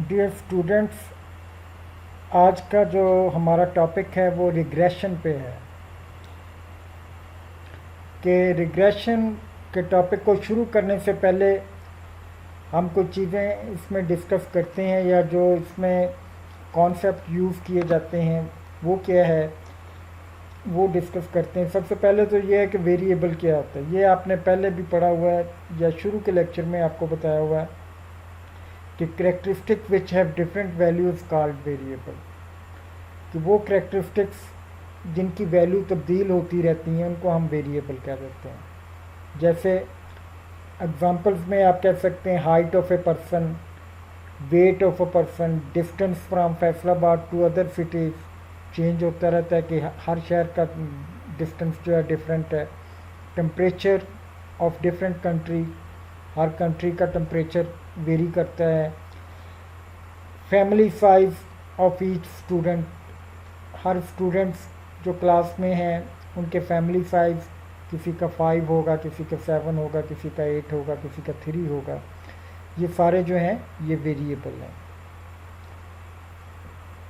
Dear students, आज का जो हमारा टॉपिक है वो रिग्रेशन पे है। कि रिग्रेशन के टॉपिक को शुरू करने से पहले हम कुछ चीज़ें इसमें डिस्कस करते हैं, या जो इसमें कॉन्सेप्ट यूज़ किए जाते हैं वो क्या है वो डिस्कस करते हैं। सबसे पहले तो ये है कि वेरिएबल क्या होता है। ये आपने पहले भी पढ़ा हुआ है या शुरू के लेक्चर में आपको बताया हुआ है कि characteristic which have different values called variable. कि वो करेक्टरिस्टिक्स जिनकी वैल्यू तब्दील होती रहती हैं उनको हम वेरिएबल कह देते हैं। जैसे एग्जांपल्स में आप कह सकते हैं height of a person, weight of a person, distance from Faisalabad to other cities. Change होता रहता है कि हर शहर का डिस्टेंस जो है डिफरेंट है। Temperature of different country, her country का टेम्परेचर वेरी करता है। Family size of each student, her students जो क्लास में हैं उनके फैमिली साइज, किसी का 5 होगा, किसी का 7 होगा, किसी का 8 होगा, किसी का 3 होगा। ये सारे जो हैं ये वेरिएबल हैं।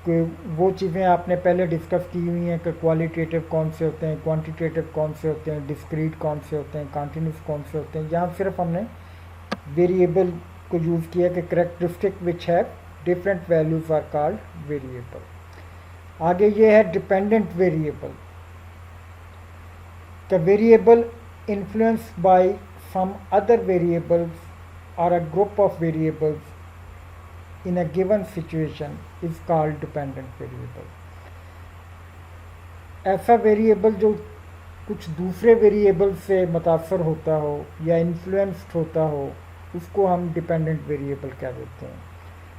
कि वो चीज़ें आपने पहले डिस्कस की हुई हैं कि क्वालिटेटिव कौन से होते हैं, क्वांटिटेटिव कौन से होते हैं, डिस्क्रीट कौन से होते हैं, कॉन्टिन्यूस कौन से होते हैं। यहाँ सिर्फ हमने वेरिएबल को यूज़ किया कि characteristic which have different values are called variable. आगे ये है dependent variable. The variable influenced by some other variables और a group of variables in a given situation is called dependent variable. ऐसा variable जो कुछ दूसरे वेरिएबल से मुतासर होता हो या इन्फ्लुएंस्ड होता हो उसको हम डिपेंडेंट वेरिएबल कह देते हैं।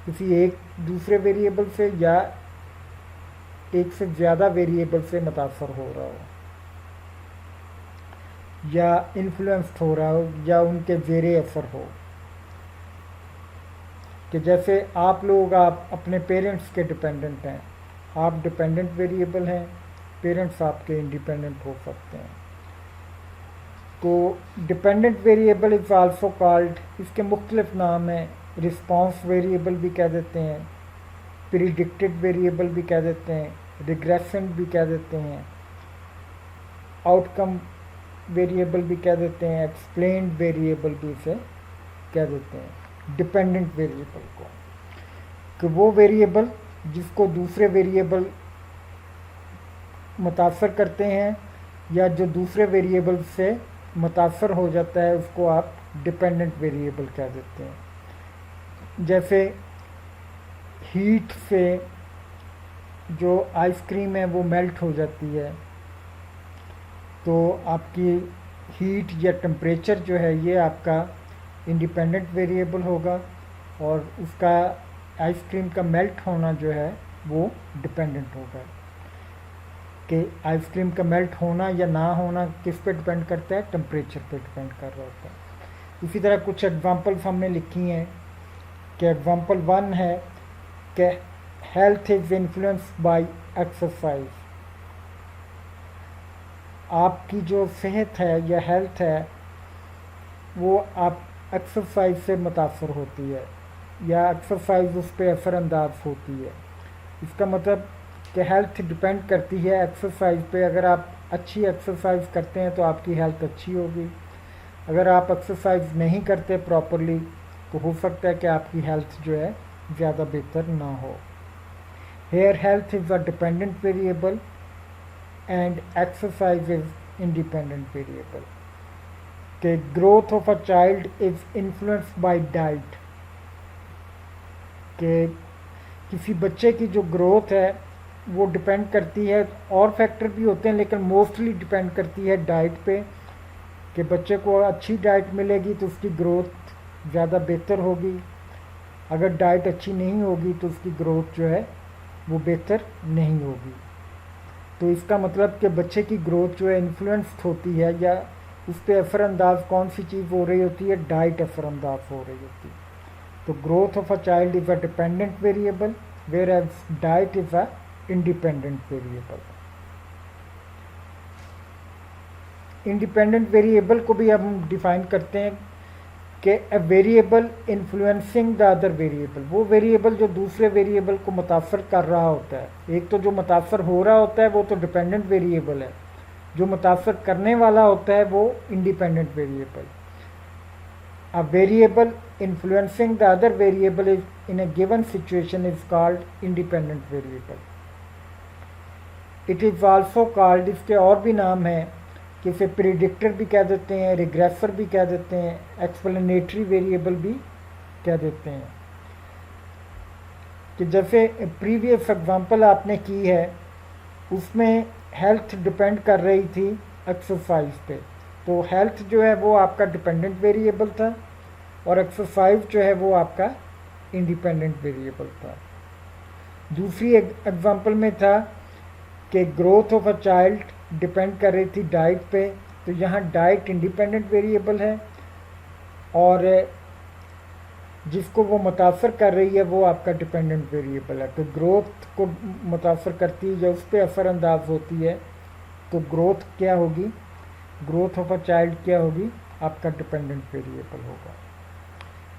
किसी एक दूसरे वेरिएबल से या एक से ज़्यादा वेरिएबल से मुतासर हो रहा हो या इन्फ्लुएंस्ड हो रहा हो या उनके ज़ेरे असर हो। कि जैसे आप लोग आप अपने पेरेंट्स के डिपेंडेंट हैं, आप डिपेंडेंट वेरिएबल हैं, पेरेंट्स आपके इंडिपेंडेंट हो सकते हैं। तो dependent variable is also called, इसके मुख्तलिफ नाम हैं। रिस्पॉन्स वेरिएबल भी कह देते हैं, प्रिडिक्टेड वेरिएबल भी कह देते हैं, रिग्रेशन भी कह देते हैं, आउटकम वेरिएबल भी कह देते हैं, एक्सप्लेन्ड वेरिएबल भी इसे कह देते हैं। डिपेंडेंट वेरिएबल को कि वो वेरिएबल जिसको दूसरे वेरिएबल मुतासर करते हैं या जो दूसरे वेरिएबल से मुतासर हो जाता है उसको आप डिपेंडेंट वेरिएबल कह देते हैं। जैसे हीट से जो आइसक्रीम है वो मेल्ट हो जाती है, तो आपकी हीट या टेम्परेचर जो है ये आपका इंडिपेंडेंट वेरिएबल होगा और उसका आइसक्रीम का मेल्ट होना जो है वो डिपेंडेंट होगा। कि आइसक्रीम का मेल्ट होना या ना होना किस पे डिपेंड करता है, टेम्परेचर पे डिपेंड कर रहा होता है। इसी तरह कुछ एग्जांपल्स हमने लिखी हैं कि एग्जांपल 1 है कि health is influenced bye exercise. आपकी जो सेहत है या हेल्थ है वो आप एक्सरसाइज से मुतासर होती है या एक्सरसाइज उस पर असरअंदाज होती है। इसका मतलब कि हेल्थ डिपेंड करती है एक्सरसाइज पे। अगर आप अच्छी एक्सरसाइज करते हैं तो आपकी हेल्थ अच्छी होगी। अगर आप एक्सरसाइज नहीं करते प्रॉपरली तो हो सकता है कि आपकी हेल्थ जो है ज़्यादा बेहतर ना हो। Hair health is a dependent variable and exercise is independent variable. कि growth of a child is influenced by diet. कि किसी बच्चे की जो ग्रोथ है वो डिपेंड करती है, और फैक्टर भी होते हैं लेकिन मोस्टली डिपेंड करती है डाइट पे। कि बच्चे को अच्छी डाइट मिलेगी तो उसकी ग्रोथ ज़्यादा बेहतर होगी, अगर डाइट अच्छी नहीं होगी तो उसकी ग्रोथ जो है वो बेहतर नहीं होगी। तो इसका मतलब कि बच्चे की ग्रोथ जो है इन्फ्लुएंस्ड होती है या उस पर असरअंदाज कौन सी चीज़ हो रही होती है, डाइट असरअंदाज हो रही होती है। तो growth of a child is a dependent variable where age diet is a independent variable. Independent variable को भी हम डिफाइन करते हैं कि a variable influencing the other variable, वो वेरिएबल जो दूसरे वेरिएबल को मुतासर कर रहा होता है। एक तो जो मुतासर हो रहा होता है वो तो डिपेंडेंट वेरिएबल है, जो मुतासर करने वाला होता है वो independent variable. A variable influencing the other variable is in a given situation is called independent variable. It is also called, इसके और भी नाम हैं कि इसे प्रिडिक्टर भी कह देते हैं, रिग्रेसर भी कह देते हैं, एक्सप्लेनेटरी वेरिएबल भी कह देते हैं। कि जैसे प्रीवियस एग्जांपल आपने की है उसमें हेल्थ डिपेंड कर रही थी एक्सरसाइज पे, तो हेल्थ जो है वो आपका डिपेंडेंट वेरिएबल था और एक्सरसाइज जो है वो आपका इंडिपेंडेंट वेरिएबल था। दूसरी एग्जांपल में था कि growth of a child depend कर रही थी डाइट पे, तो यहाँ डाइट इंडिपेंडेंट वेरिएबल है और जिसको वो मुतासर कर रही है वो आपका डिपेंडेंट वेरिएबल है। तो ग्रोथ को मुतासर करती है या उस पर असरअंदाज होती है, तो ग्रोथ क्या होगी, ग्रोथ ऑफ अ चाइल्ड क्या होगी, आपका डिपेंडेंट वेरिएबल होगा।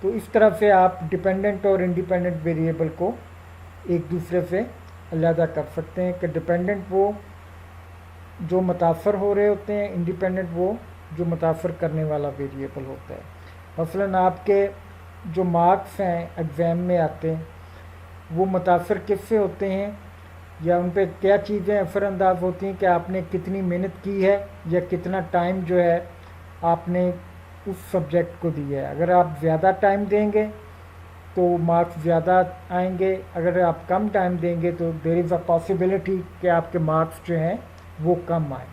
तो इस तरह से आप डिपेंडेंट और इंडिपेंडेंट वेरिएबल को एक दूसरे से अलग कर सकते हैं कि डिपेंडेंट वो जो मुतासर हो रहे होते हैं, इंडिपेंडेंट वो जो मुतासर करने वाला वेरिएबल होता है। मसलन आपके जो मार्क्स हैं एग्ज़ाम में आते हैं वो मुतासर किससे होते हैं या उन पर क्या चीज़ें असरअंदाज होती हैं कि आपने कितनी मेहनत की है या कितना टाइम जो है आपने उस सब्जेक्ट को दिया है। अगर आप ज़्यादा टाइम देंगे तो मार्क्स ज़्यादा आएंगे, अगर आप कम टाइम देंगे तो देयर इज़ अ पॉसिबिलिटी कि आपके मार्क्स जो हैं वो कम आए।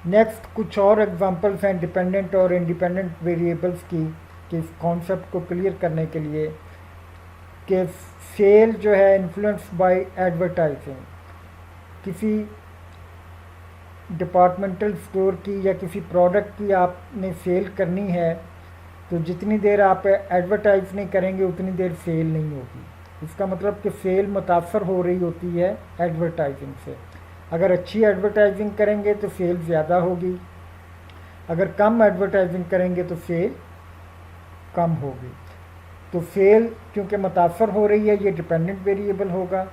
नेक्स्ट कुछ और एग्जांपल्स हैं डिपेंडेंट और इंडिपेंडेंट वेरिएबल्स की, कि इस कॉन्सेप्ट को क्लियर करने के लिए कि सेल जो है इन्फ्लुएंस बाय एडवर्टाइजिंग। किसी डिपार्टमेंटल स्टोर की या किसी प्रोडक्ट की आपने सेल करनी है तो जितनी देर आप एडवर्टाइज नहीं करेंगे उतनी देर सेल नहीं होगी। इसका मतलब कि सेल मुतासर हो रही होती है एडवर्टाइजिंग से। अगर अच्छी एडवर्टाइजिंग करेंगे तो सेल ज़्यादा होगी, अगर कम एडवर्टाइजिंग करेंगे तो सेल कम होगी। तो सेल क्योंकि मुतासर हो रही है ये डिपेंडेंट वेरिएबल होगा,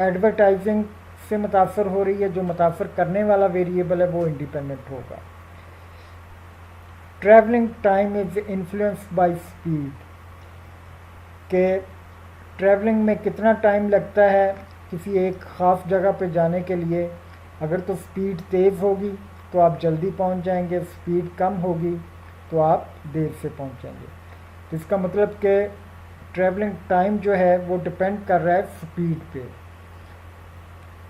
एडवर्टाइजिंग से मुतासर हो रही है जो मुतासर करने वाला वेरिएबल है वो इंडिपेंडेंट होगा। Travelling time is influenced by speed, के ट्रैवलिंग में कितना टाइम लगता है किसी एक ख़ास जगह पे जाने के लिए। अगर तो स्पीड तेज़ होगी तो आप जल्दी पहुंच जाएंगे, स्पीड कम होगी तो आप देर से पहुंचेंगे। तो इसका मतलब कि ट्रैवलिंग टाइम जो है वो डिपेंड कर रहा है स्पीड पे।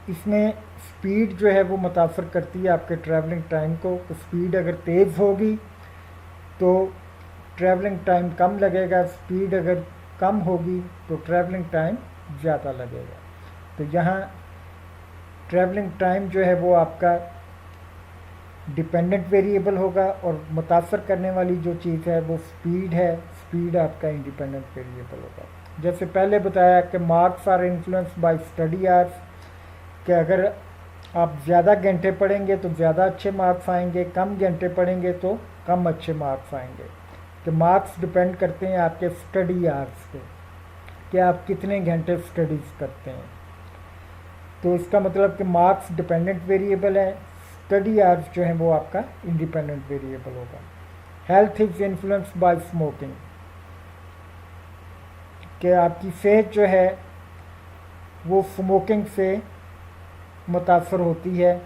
इसमें स्पीड जो है वो मुतासर करती है आपके ट्रैवलिंग टाइम को। तो स्पीड अगर तेज़ होगी तो ट्रैवलिंग टाइम कम लगेगा, स्पीड अगर कम होगी तो ट्रैवलिंग टाइम ज़्यादा लगेगा। तो यहाँ ट्रैवलिंग टाइम जो है वो आपका डिपेंडेंट वेरिएबल होगा और मुतासर करने वाली जो चीज़ है वो स्पीड है, स्पीड आपका इंडिपेंडेंट वेरिएबल होगा। जैसे पहले बताया कि marks are influenced by study hours, कि अगर आप ज़्यादा घंटे पढ़ेंगे तो ज़्यादा अच्छे मार्क्स आएंगे, कम घंटे पढ़ेंगे तो कम अच्छे मार्क्स आएंगे। तो मार्क्स डिपेंड करते हैं आपके स्टडी आवर्स पे, कि आप कितने घंटे स्टडीज़ करते हैं। तो इसका मतलब कि मार्क्स डिपेंडेंट वेरिएबल है, स्टडी आवर्स जो है वो आपका इंडिपेंडेंट वेरिएबल होगा। Health is influenced by smoking, कि आपकी सेहत जो है वो स्मोकिंग से मुतासर होती है,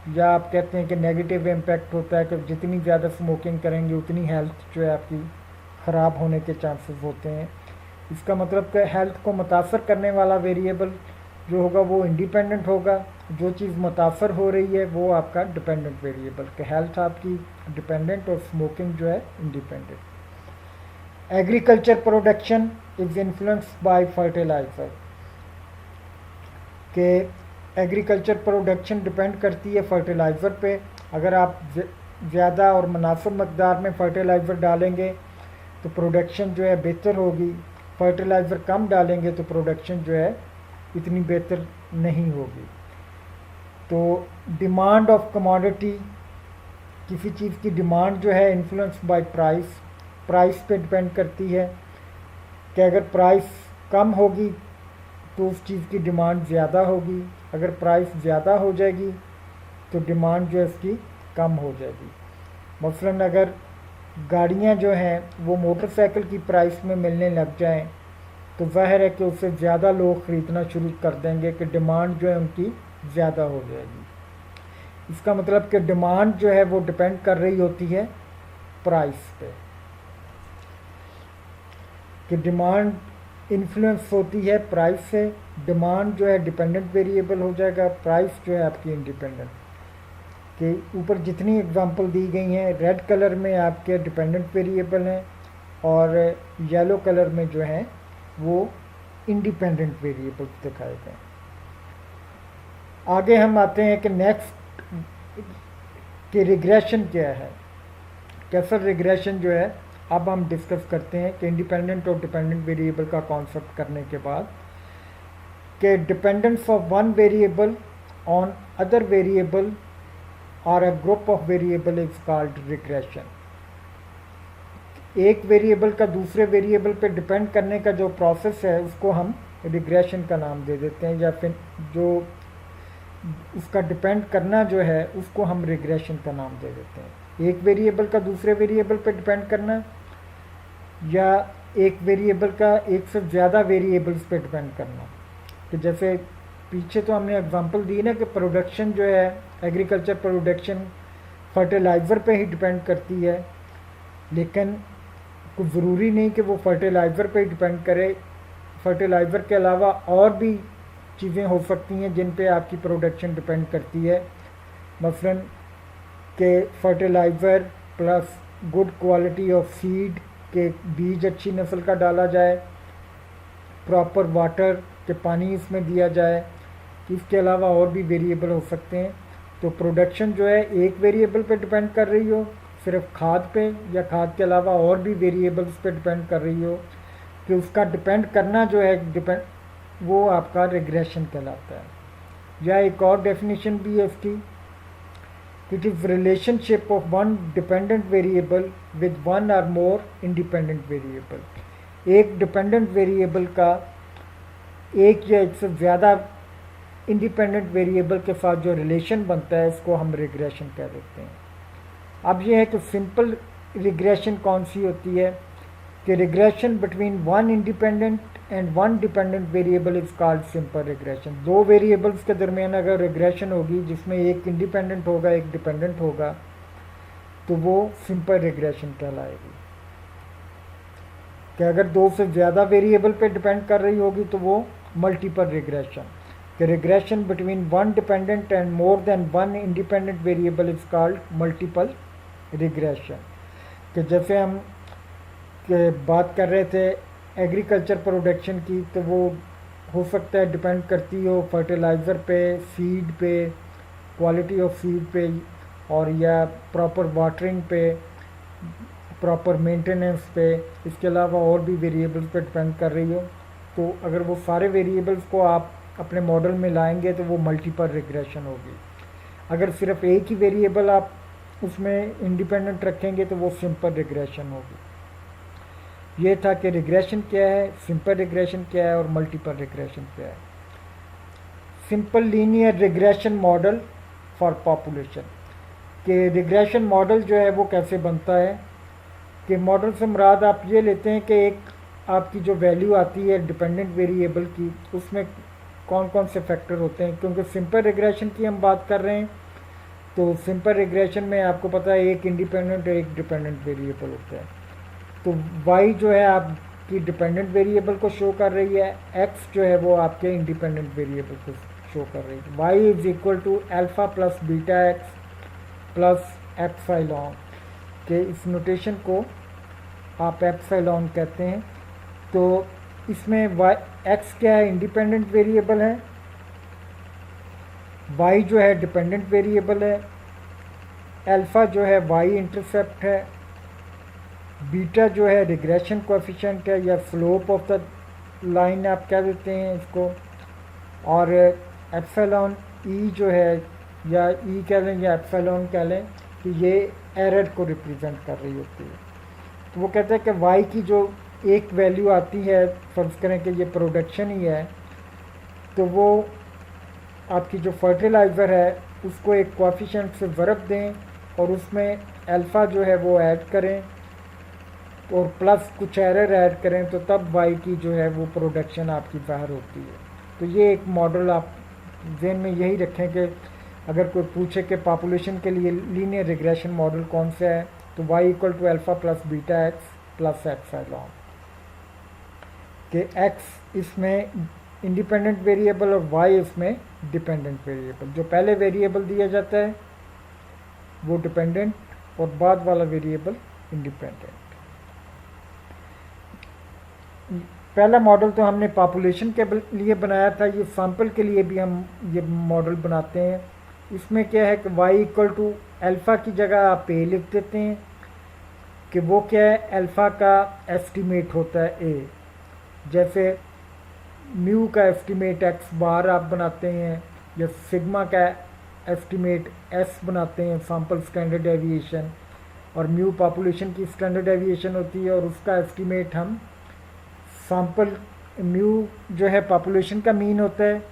या आप कहते हैं कि नेगेटिव इम्पैक्ट होता है कि जितनी ज़्यादा स्मोकिंग करेंगे उतनी हेल्थ जो है आपकी ख़राब होने के चांसेस होते हैं। इसका मतलब कि हेल्थ को मुतासर करने वाला वेरिएबल जो होगा वो इंडिपेंडेंट होगा, जो चीज़ मुतासर हो रही है वो आपका डिपेंडेंट वेरिएबल, कि हेल्थ आपकी डिपेंडेंट और स्मोकिंग जो है independent. Agriculture production is influenced by fertiliser, के एग्रीकल्चर प्रोडक्शन डिपेंड करती है फर्टिलाइज़र पे। अगर आप ज़्यादा और मुनासिब मकदार में फर्टिलाइज़र डालेंगे तो प्रोडक्शन जो है बेहतर होगी, फर्टिलाइज़र कम डालेंगे तो प्रोडक्शन जो है इतनी बेहतर नहीं होगी। तो डिमांड ऑफ कमोडिटी किसी चीज़ की डिमांड जो है इन्फ्लुएंस बाय प्राइस, प्राइस पे डिपेंड करती है कि अगर प्राइस कम होगी तो उस चीज़ की डिमांड ज़्यादा होगी, अगर प्राइस ज़्यादा हो जाएगी तो डिमांड जो है उसकी कम हो जाएगी। मसलन अगर गाड़ियाँ जो हैं वो मोटरसाइकिल की प्राइस में मिलने लग जाएं तो ज़ाहिर है कि उससे ज़्यादा लोग ख़रीदना शुरू कर देंगे कि डिमांड जो है उनकी ज़्यादा हो जाएगी। इसका मतलब कि डिमांड जो है वो डिपेंड कर रही होती है प्राइस पे, कि डिमांड इन्फ्लुएंस होती है प्राइस से। डिमांड जो है डिपेंडेंट वेरिएबल हो जाएगा, प्राइस जो है आपकी इंडिपेंडेंट। कि ऊपर जितनी एग्जांपल दी गई हैं, रेड कलर में आपके डिपेंडेंट वेरिएबल हैं और येलो कलर में जो हैं वो इंडिपेंडेंट वेरिएबल्स दिखाए गए। आगे हम आते हैं कि नेक्स्ट कि रिग्रेशन क्या है, कैसा रिग्रेशन जो है अब हम डिस्कस करते हैं कि इंडिपेंडेंट और डिपेंडेंट वेरिएबल का कॉन्सेप्ट करने के बाद कि dependence of one variable on other variable और a group of variable is called regression. एक वेरिएबल का दूसरे वेरिएबल पे डिपेंड करने का जो प्रोसेस है उसको हम रिग्रेशन का नाम दे देते हैं, या फिर जो उसका डिपेंड करना जो है उसको हम रिग्रेशन का नाम दे देते हैं। एक वेरिएबल का दूसरे वेरिएबल पे डिपेंड करना या एक वेरिएबल का एक से ज़्यादा वेरिएबल्स पे डिपेंड करना। कि जैसे पीछे तो हमने एग्जांपल दी ना कि प्रोडक्शन जो है, एग्रीकल्चर प्रोडक्शन फर्टिलाइज़र पे ही डिपेंड करती है, लेकिन कुछ ज़रूरी नहीं कि वो फर्टिलाइज़र पे ही डिपेंड करे। फर्टिलाइज़र के अलावा और भी चीज़ें हो सकती हैं जिन पे आपकी प्रोडक्शन डिपेंड करती है। मसलन के fertiliser plus good quality of seed, के बीज अच्छी नस्ल का डाला जाए, प्रॉपर वाटर के पानी इसमें दिया जाए। इसके अलावा और भी वेरिएबल हो सकते हैं। तो प्रोडक्शन जो है एक वेरिएबल पे डिपेंड कर रही हो सिर्फ खाद पे, या खाद के अलावा और भी वेरिएबल्स पे डिपेंड कर रही हो, कि उसका डिपेंड करना जो है वो आपका रिग्रेशन कहलाता है। या एक और डेफिनेशन भी है इसकी, it is relationship of one dependent variable with one और मोर इंडिपेंडेंट वेरिएबल। एक डिपेंडेंट वेरिएबल का एक या एक से ज़्यादा इंडिपेंडेंट वेरिएबल के साथ जो रिलेशन बनता है उसको हम रिग्रेशन कह देते हैं। अब ये है कि सिंपल रिग्रेशन कौन सी होती है, कि regression between one independent and one dependent variable is called simple regression. दो वेरिएबल्स के दरमियान अगर रिग्रेशन होगी जिसमें एक इंडिपेंडेंट होगा एक डिपेंडेंट होगा तो वो सिंपल रिग्रेशन कहलाएगी। कि अगर दो से ज़्यादा वेरिएबल पे डिपेंड कर रही होगी तो वो मल्टीपल रिग्रेशन। कि regression between one dependent and more than one independent variable is called multiple regression. कि जैसे हम बात कर रहे थे एग्रीकल्चर प्रोडक्शन की, तो वो हो सकता है डिपेंड करती हो फर्टिलाइज़र पे, सीड पे, क्वालिटी ऑफ सीड पे, और या प्रॉपर वाटरिंग पे, प्रॉपर मेंटेनेंस पे। इसके अलावा और भी वेरिएबल्स पे डिपेंड कर रही हो। तो अगर वो सारे वेरिएबल्स को आप अपने मॉडल में लाएंगे तो वो मल्टीपल रिग्रेशन होगी। अगर सिर्फ एक ही वेरिएबल आप उसमें इंडिपेंडेंट रखेंगे तो वो सिंपल रिग्रेशन होगी। ये था कि रिग्रेशन क्या है, सिंपल रिग्रेशन क्या है और मल्टीपल रिग्रेशन क्या है। Simple linear regression model for population. कि रिग्रेशन मॉडल जो है वो कैसे बनता है, कि मॉडल से मुराद आप ये लेते हैं कि एक आपकी जो वैल्यू आती है डिपेंडेंट वेरिएबल की, उसमें कौन कौन से फैक्टर होते हैं। क्योंकि सिंपल रिग्रेशन की हम बात कर रहे हैं तो सिंपल रिग्रेशन में आपको पता है एक इंडिपेंडेंट और एक डिपेंडेंट वेरिएबल होता है। तो y जो है आपकी डिपेंडेंट वेरिएबल को शो कर रही है, x जो है वो आपके इंडिपेंडेंट वेरिएबल को शो कर रही है। y is equal to alpha plus beta x plus epsilon. के इस नोटेशन को आप एप्सिलॉन कहते हैं। तो इसमें x क्या है, इंडिपेंडेंट वेरिएबल है, y जो है डिपेंडेंट वेरिएबल है, अल्फ़ा जो है y इंटरसेप्ट है, बीटा जो है रिग्रेशन कोएफिशिएंट है या स्लोप ऑफ द लाइन आप कह देते हैं इसको, और एप्सिलॉन ई जो है, या ई कह लें या एप्सिलॉन कह लें, कि ये एरर को रिप्रेजेंट कर रही होती है। तो वो कहते हैं कि वाई की जो एक वैल्यू आती है, फर्ज करें कि ये प्रोडक्शन ही है, तो वो आपकी जो फर्टिलाइज़र है उसको एक कोएफिशिएंट से ज़रब दें और उसमें अल्फ़ा जो है वो ऐड करें और प्लस कुछ एरर ऐड करें, तो तब वाई की जो है वो प्रोडक्शन आपकी ज़ाहिर होती है। तो ये एक मॉडल आप ज़हन में यही रखें कि अगर कोई पूछे कि पॉपुलेशन के लिए लीनियर रिग्रेशन मॉडल कौन सा है, तो y equal to alpha plus beta x plus epsilon, कि एक्स इसमें इंडिपेंडेंट वेरिएबल और वाई इसमें डिपेंडेंट वेरिएबल। जो पहले वेरिएबल दिया जाता है वो डिपेंडेंट और बाद वाला वेरिएबल इंडिपेंडेंट। पहला मॉडल तो हमने पॉपुलेशन के लिए बनाया था, ये सैंपल के लिए भी हम ये मॉडल बनाते हैं। इसमें क्या है कि y इक्वल टू अल्फ़ा की जगह आप ए लिख देते हैं कि वो क्या है, अल्फ़ा का एस्टीमेट होता है ए। जैसे म्यू का एस्टीमेट एक्स बार आप बनाते हैं, या सिग्मा का एस्टीमेट एस बनाते हैं, सैंपल स्टैंडर्ड डेविएशन, और म्यू पॉपुलेशन की स्टैंडर्ड डेविएशन होती है और उसका एस्टीमेट हम सैंपल म्यू जो है पॉपुलेशन का मीन होता है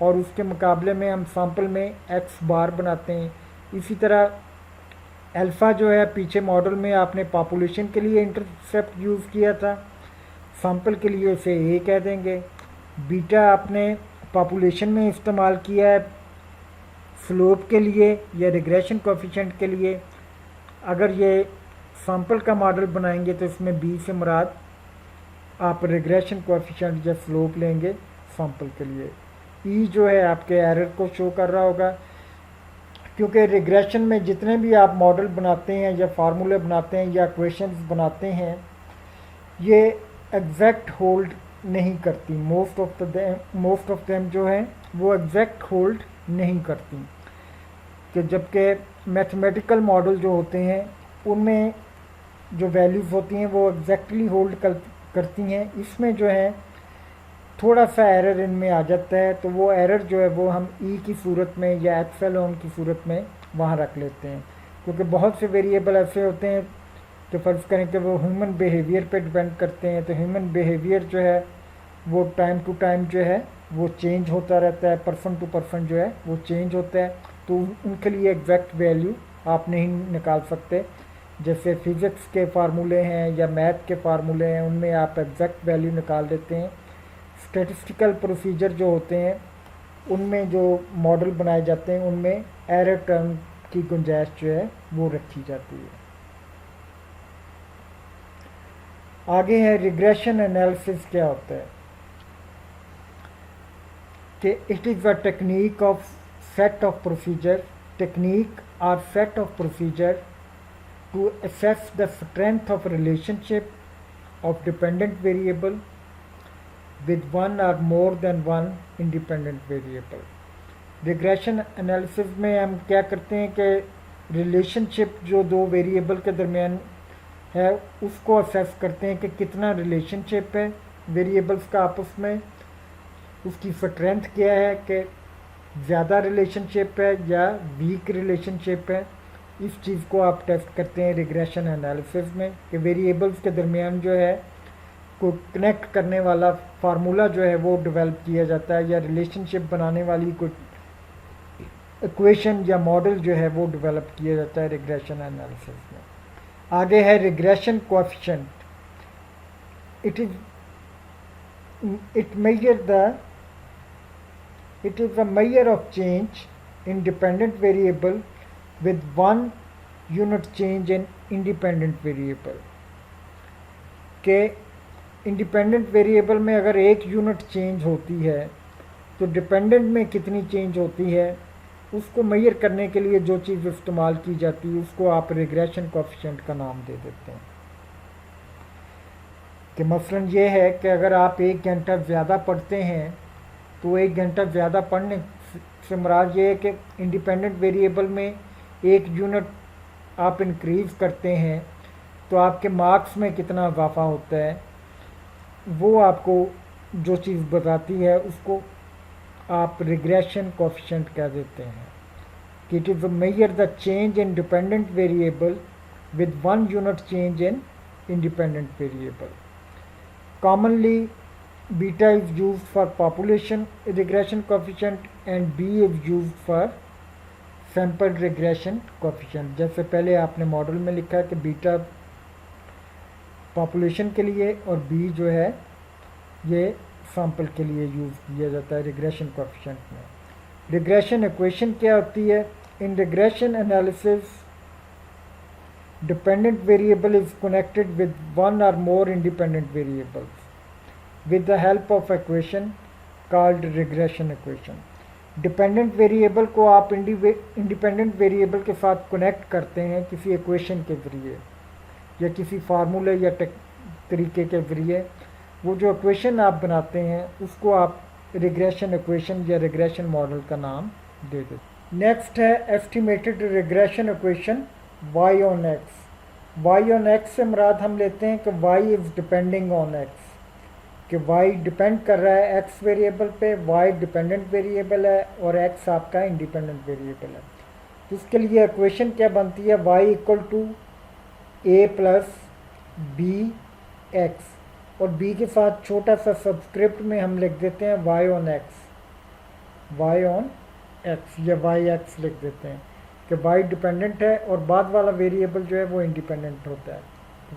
और उसके मुकाबले में हम सैंपल में एक्स बार बनाते हैं। इसी तरह अल्फ़ा जो है पीछे मॉडल में आपने पॉपुलेशन के लिए इंटरसेप्ट यूज़ किया था, सैंपल के लिए उसे ए कह देंगे। बीटा आपने पॉपुलेशन में इस्तेमाल किया है स्लोप के लिए या रिग्रेशन कोएफिशिएंट के लिए। अगर ये सैंपल का मॉडल बनाएंगे तो इसमें बी से मुराद आप रिग्रेशन कोएफिशिएंट या स्लोप लेंगे सैंपल के लिए। ई जो है आपके एरर को शो कर रहा होगा, क्योंकि रिग्रेशन में जितने भी आप मॉडल बनाते हैं या फार्मूले बनाते हैं या इक्वेशंस बनाते हैं, ये एग्जैक्ट होल्ड नहीं करती। मोस्ट ऑफ देम जो है वो एग्जैक्ट होल्ड नहीं करती, कि जबकि मैथमेटिकल मॉडल जो होते हैं उनमें जो वैल्यूज़ होती हैं वो एग्जैक्टली होल्ड करती हैं। इसमें जो है थोड़ा सा एरर इनमें आ जाता है, तो वो एरर जो है वो हम ई की सूरत में या एप्सिलॉन की सूरत में वहाँ रख लेते हैं, क्योंकि बहुत से वेरिएबल ऐसे होते हैं कि फ़र्ज़ करें कि वो ह्यूमन बिहेवियर पे डिपेंड करते हैं। तो ह्यूमन बिहेवियर जो है वो टाइम टू टाइम जो है वो चेंज होता रहता है, पर्सन टू पर्सन जो है वो चेंज होता है, तो उनके लिए एग्जैक्ट वैल्यू आप नहीं निकाल सकते। जैसे फिज़िक्स के फार्मूले हैं या मैथ के फार्मूले हैं, उनमें आप एग्जैक्ट वैल्यू निकाल देते हैं। स्टैटिस्टिकल प्रोसीजर जो होते हैं उनमें जो मॉडल बनाए जाते हैं उनमें एरर टर्म की गुंजाइश जो है वो रखी जाती है। आगे है रिग्रेशन एनालिसिस। क्या होता है कि it is a technique of set of procedure, technique और set of procedure to assess the strength of relationship of dependent variable with one or more than one independent variable। Regression analysis में हम क्या करते हैं कि relationship जो दो variable के दरमियान है उसको असेस करते हैं कि कितना रिलेशनशिप है वेरिएबल्स का आपस में, उसकी स्ट्रेंथ क्या है, कि ज़्यादा रिलेशनशिप है या वीक रिलेशनशिप है। इस चीज़ को आप टेस्ट करते हैं रिग्रेशन एनालिसिस में, कि वेरिएबल्स के दरमियान जो है को कनेक्ट करने वाला फार्मूला जो है वो डेवलप किया जाता है, या रिलेशनशिप बनाने वाली कोई इक्वेशन या मॉडल जो है वो डेवलप किया जाता है रिग्रेशन एनालिसिस में। आगे है regression coefficient. it is a measure of change in dependent variable with one unit change in independent variable। के इंडिपेंडेंट वेरिएबल में अगर एक यूनिट चेंज होती है तो डिपेंडेंट में कितनी चेंज होती है, उसको मेजर करने के लिए जो चीज़ इस्तेमाल की जाती है उसको आप रिग्रेशन कोएफिशिएंट का नाम दे देते हैं। कि मसलन ये है कि अगर आप 1 घंटा ज़्यादा पढ़ते हैं तो 1 घंटा ज़्यादा पढ़ने से मुराद ये है कि इंडिपेंडेंट वेरिएबल में 1 यूनिट आप इंक्रीज़ करते हैं तो आपके मार्क्स में कितना इजाफा होता है, वो आपको जो चीज़ बताती है उसको आप रिग्रेशन कोएफिशिएंट कह देते हैं। कि it is measure the change in dependent variable with 1 unit change in independent variable. Commonly, beta is used for population regression coefficient and B is used for sample regression coefficient. जैसे पहले आपने model में लिखा है कि beta population के लिए और B जो है ये सैंपल के लिए यूज़ किया जाता है रिग्रेशन कोएफिशिएंट में। रिग्रेशन इक्वेशन क्या होती है? In regression analysis dependent variable is connected with one or more independent variables with the help of equation called regression equation. Dependent variable को आप independent variable के साथ connect करते हैं किसी equation के जरिए या किसी फार्मूले या तरीके के जरिए। वो जो equation आप बनाते हैं उसको आप regression equation या regression model का नाम दे देते। नेक्स्ट है estimated regression equation y on x। y on x से मुराद हम लेते हैं कि y is depending on x, कि y डिपेंड कर रहा है x वेरिएबल पे, y डिपेंडेंट वेरिएबल है और x आपका इंडिपेंडेंट वेरिएबल है। तो इसके लिए इक्वेशन क्या बनती है? y equal to a plus b x और b के साथ छोटा सा सब्सक्रिप्ट में हम लिख देते हैं y on x या yx लिख देते हैं कि y डिपेंडेंट है और बाद वाला वेरिएबल जो है वो इंडिपेंडेंट होता है।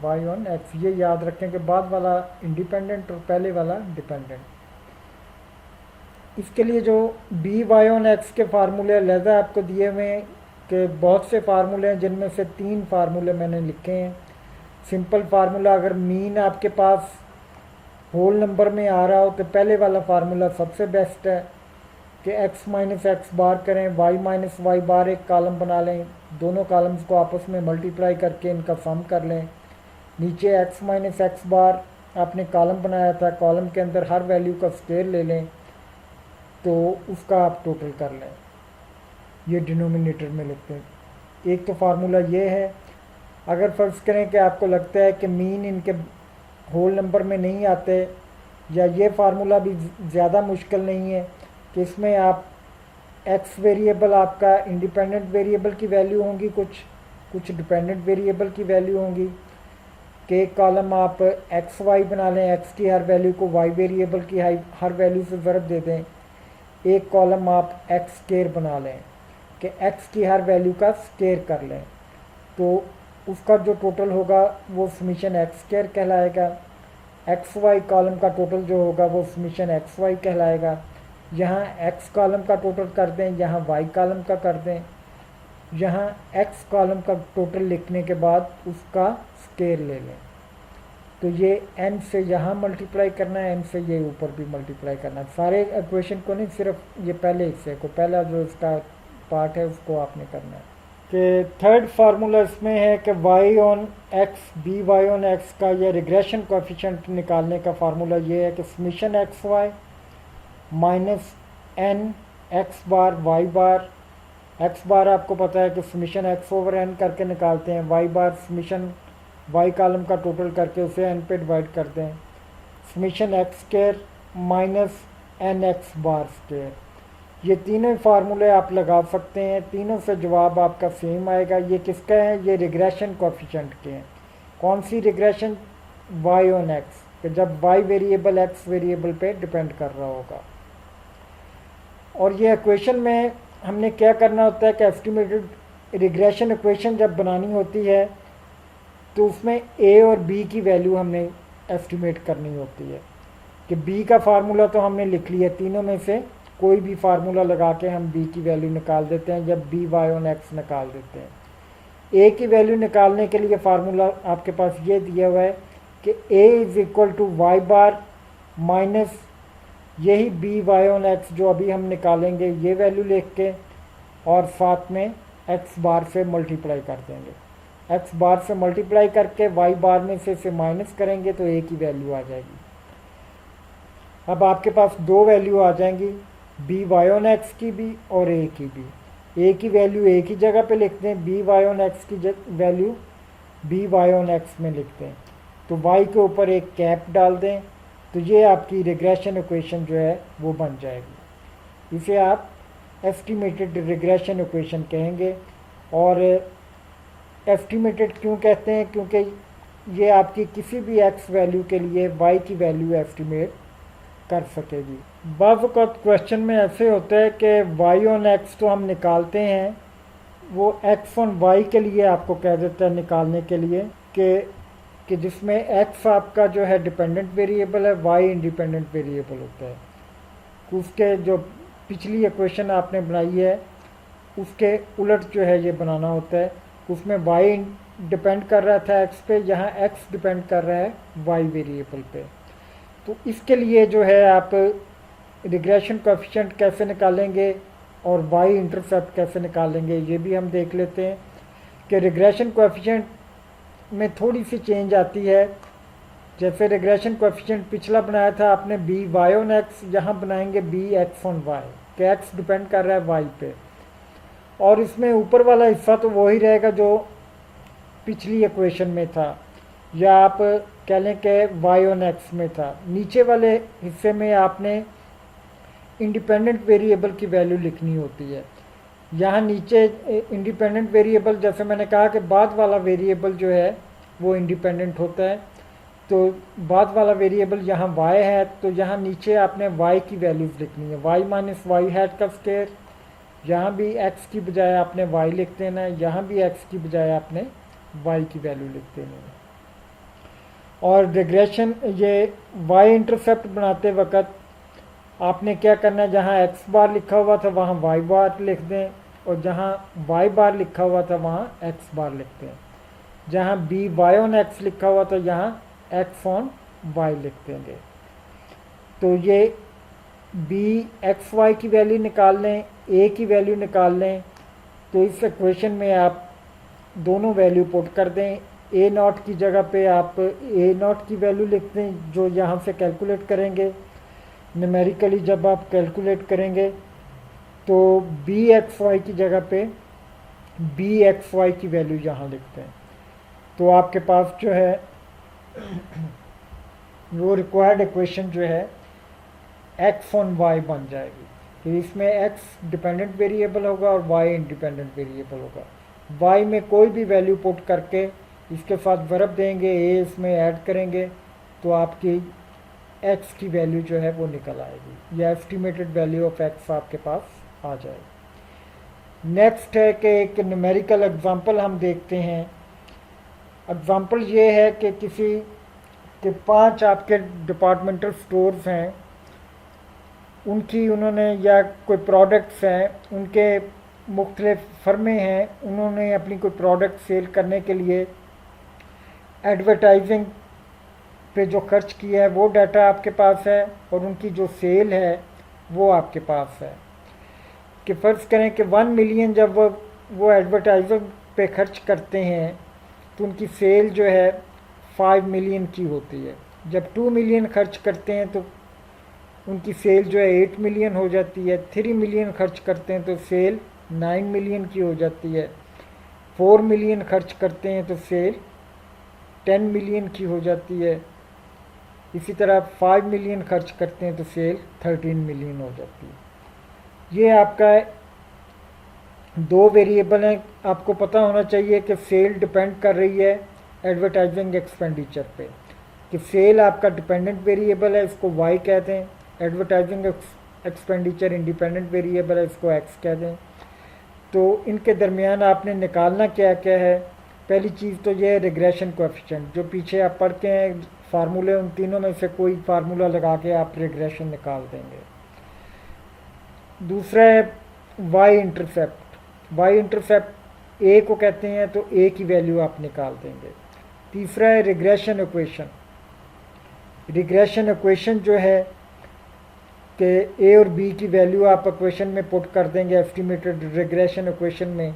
y on x, ये याद रखें कि बाद वाला इंडिपेंडेंट और पहले वाला डिपेंडेंट। इसके लिए जो b y on x के फार्मूले लहजा आपको दिए हुए हैं कि बहुत से फार्मूले हैं जिनमें से 3 फार्मूले मैंने लिखे हैं। सिंपल फार्मूला, अगर मीन आपके पास होल नंबर में आ रहा हो तो पहले वाला फार्मूला सबसे बेस्ट है कि x माइनस एक्स बार करें, y माइनस वाई बार एक कॉलम बना लें, दोनों कॉलम्स को आपस में मल्टीप्लाई करके इनका सम कर लें। नीचे x माइनस एक्स बार आपने कॉलम बनाया था, कॉलम के अंदर हर वैल्यू का स्क्वायर ले लें तो उसका आप टोटल कर लें, ये डिनोमिनेटर में लिखते हैं। एक तो फार्मूला ये है। अगर फ़र्ज़ करें कि आपको लगता है कि मीन इनके होल नंबर में नहीं आते, या ये फार्मूला भी ज़्यादा मुश्किल नहीं है कि इसमें आप x वेरिएबल आपका इंडिपेंडेंट वेरिएबल की वैल्यू होंगी, कुछ डिपेंडेंट वेरिएबल की वैल्यू होंगी, कि एक कॉलम आप एक्स वाई बना लें, x की हर वैल्यू को y वेरिएबल की हर वैल्यू से ज़रब दे दें। एक कॉलम आप x स्केयर बना लें कि x की हर वैल्यू का स्केयर कर लें, तो उसका जो टोटल होगा वो समीशन एक्स स्केयर कहलाएगा। एक्स वाई कॉलम का टोटल जो होगा वो समीशन एक्स वाई कहलाएगा। यहाँ एक्स कॉलम का टोटल कर दें, यहाँ वाई कॉलम का कर दें। यहाँ एक्स कॉलम का टोटल लिखने के बाद उसका स्केयर ले लें, तो ये n से यहाँ मल्टीप्लाई करना है, n से ये ऊपर भी मल्टीप्लाई करना है। सारे इक्वेशन को नहीं, सिर्फ ये पहले हिस्से को, पहला जो इसका पार्ट है उसको आपने करना है। कि थर्ड फार्मूला इसमें है कि y on x b y on x का या रिग्रेशन कोएफिशिएंट निकालने का फार्मूला ये है कि summation x Y minus n X bar Y bar. X bar आपको पता है कि समीशन एक्स ओवर n करके निकालते हैं, Y bar summation Y column का टोटल करके उसे n पे डिवाइड करते हैं। Summation x square minus N x bar square. ये तीनों फार्मूले आप लगा सकते हैं, तीनों से जवाब आपका सेम आएगा। ये किसका है? ये रिग्रेशन कोएफिशिएंट के हैं। कौन सी रिग्रेशन? y ऑन x, कि जब y वेरिएबल x वेरिएबल पे डिपेंड कर रहा होगा। और ये इक्वेशन में हमने क्या करना होता है कि एस्टिमेटेड रिग्रेशन इक्वेशन जब बनानी होती है तो उसमें a और b की वैल्यू हमने एस्टिमेट करनी होती है। कि b का फार्मूला तो हमने लिख लिया, तीनों में से कोई भी फार्मूला लगा के हम b की वैल्यू निकाल देते हैं, जब b y ऑन x निकाल देते हैं। a की वैल्यू निकालने के लिए फार्मूला आपके पास ये दिया हुआ है कि a is equal to y bar minus यही b y ऑन x जो अभी हम निकालेंगे ये वैल्यू लिख के, और साथ में x बार से मल्टीप्लाई कर देंगे। x बार से मल्टीप्लाई करके y बार में से इसे माइनस करेंगे तो a की वैल्यू आ जाएगी। अब आपके पास दो वैल्यू आ जाएंगी, बी वाई ऑन एक्स की भी और ए की भी। ए की वैल्यू ए की जगह पे लिखते हैं, बी वाई ऑन एक्स की value b y on x में लिखते हैं। तो वाई के ऊपर एक कैप डाल दें तो ये आपकी रिग्रेशन इक्वेशन जो है वो बन जाएगी। इसे आप एस्टिमेटेड रिग्रेशन इक्वेशन कहेंगे। और एस्टिमेटेड क्यों कहते हैं? क्योंकि ये आपकी किसी भी एक्स वैल्यू के लिए वाई की वैल्यू एस्टिमेट कर सकेगी। बाज़ औक़ात क्वेश्चन में ऐसे होता है कि वाई ऑन एक्स तो हम निकालते हैं, वो एक्स ऑन वाई के लिए आपको कह देता है निकालने के लिए कि जिसमें एक्स आपका जो है डिपेंडेंट वेरिएबल है, वाई इंडिपेंडेंट वेरिएबल होता है। उसके जो पिछली इक्वेशन आपने बनाई है उसके उलट जो है ये बनाना होता है। उसमें वाई डिपेंड कर रहा था एक्स पे, यहाँ एक्स डिपेंड कर रहा है वाई वेरिएबल पे। तो इसके लिए जो है आप रिग्रेशन कोएफिशिएंट कैसे निकालेंगे और वाई इंटरसेप्ट कैसे निकालेंगे ये भी हम देख लेते हैं कि रिग्रेशन कोएफिशिएंट में थोड़ी सी चेंज आती है। जैसे रिग्रेशन कोएफिशिएंट पिछला बनाया था आपने बी वाई ऑन एक्स, यहाँ बनाएंगे बी एक्स ऑन वाई, कि एक्स डिपेंड कर रहा है वाई पे। और इसमें ऊपर वाला हिस्सा तो वही रहेगा जो पिछली इक्वेशन में था, या आप कह लें कि वाई ऑन एक्स में था। नीचे वाले हिस्से में आपने इंडिपेंडेंट वेरिएबल की वैल्यू लिखनी होती है। यहाँ नीचे इंडिपेंडेंट वेरिएबल, जैसे मैंने कहा कि बाद वाला वेरिएबल जो है वो इंडिपेंडेंट होता है, तो बाद वाला वेरिएबल यहाँ y है, तो यहाँ नीचे आपने y की वैल्यूज़ लिखनी है, y माइनस वाई हैट का स्क्वायर। यहाँ भी x की बजाय आपने y लिख देना है, यहाँ भी x की बजाय आपने y की वैल्यू लिख देनी है। और रिग्रेशन ये y इंटरसेप्ट बनाते वक्त आपने क्या करना है, जहाँ x बार लिखा हुआ था वहाँ y बार लिख दें, और जहाँ y बार लिखा हुआ था वहाँ x बार लिखते हैं। जहाँ b y ऑन x लिखा हुआ था यहाँ x ऑन y लिख देंगे। तो ये b एक्स वाई की वैल्यू निकाल लें, a की वैल्यू निकाल लें, तो इस इक्वेशन में आप दोनों वैल्यू पुट कर दें। a नॉट की जगह पे आप a नॉट की वैल्यू लिख दें जो यहाँ से कैलकुलेट करेंगे न्यूमेरिकली। जब आप कैलकुलेट करेंगे तो बी एक्स वाई की जगह पे बी एक्स वाई की वैल्यू यहाँ लिखते हैं, तो आपके पास जो है वो रिक्वायर्ड इक्वेशन जो है एक्स ऑन वाई बन जाएगी। तो इसमें एक्स डिपेंडेंट वेरिएबल होगा और वाई इंडिपेंडेंट वेरिएबल होगा। वाई में कोई भी वैल्यू पुट करके इसके साथ वर्ब देंगे, ए इसमें ऐड करेंगे, तो आपकी एक्स की वैल्यू जो है वो निकल आएगी, या एस्टिमेटेड वैल्यू ऑफ एक्स आपके पास आ जाएगी। नेक्स्ट है कि एक न्यूमेरिकल एग्जांपल हम देखते हैं। एग्जांपल ये है कि किसी के 5 आपके डिपार्टमेंटल स्टोर्स हैं, उनकी उन्होंने या कोई प्रोडक्ट्स हैं, उनके मुख्तलिफ फर्में हैं, उन्होंने अपनी कोई प्रोडक्ट सेल करने के लिए एडवर्टाइजिंग पे जो खर्च किया है वो डाटा आपके पास है, और उनकी जो सेल है वो आपके पास है। कि फ़र्ज़ करें कि 1 मिलियन जब वो एडवर्टाइजिंग पे खर्च करते हैं तो उनकी सेल जो है 5 मिलियन की होती है। जब 2 मिलियन खर्च करते हैं तो उनकी सेल जो है 8 मिलियन हो जाती है। 3 मिलियन खर्च करते हैं तो सेल 9 मिलियन की हो जाती है। 4 मिलियन खर्च करते हैं तो सेल 10 मिलियन की हो जाती है। इसी तरह 5 मिलियन खर्च करते हैं तो सेल 13 मिलियन हो जाती है। ये आपका 2 वेरिएबल हैं। आपको पता होना चाहिए कि सेल डिपेंड कर रही है एडवर्टाइजिंग एक्सपेंडिचर पे, कि सेल आपका डिपेंडेंट वेरिएबल है, इसको y कह दें। एडवर्टाइजिंग एक्सपेंडिचर इंडिपेंडेंट वेरिएबल है, इसको x कह दें। तो इनके दरमियान आपने निकालना क्या क्या है। पहली चीज़ तो ये है रिग्रेशन कोएफिशिएंट, जो पीछे आप पढ़ते हैं फार्मूले, उन तीनों में से कोई फार्मूला लगा के आप रिग्रेशन निकाल देंगे। दूसरा है वाई इंटरसेप्ट। वाई इंटरसेप्ट ए को कहते हैं, तो ए की वैल्यू आप निकाल देंगे। तीसरा है रिग्रेशन इक्वेशन। रिग्रेशन इक्वेशन जो है कि ए और बी की वैल्यू आप इक्वेशन में पुट कर देंगे एस्टिमेटेड रिग्रेशन इक्वेशन में,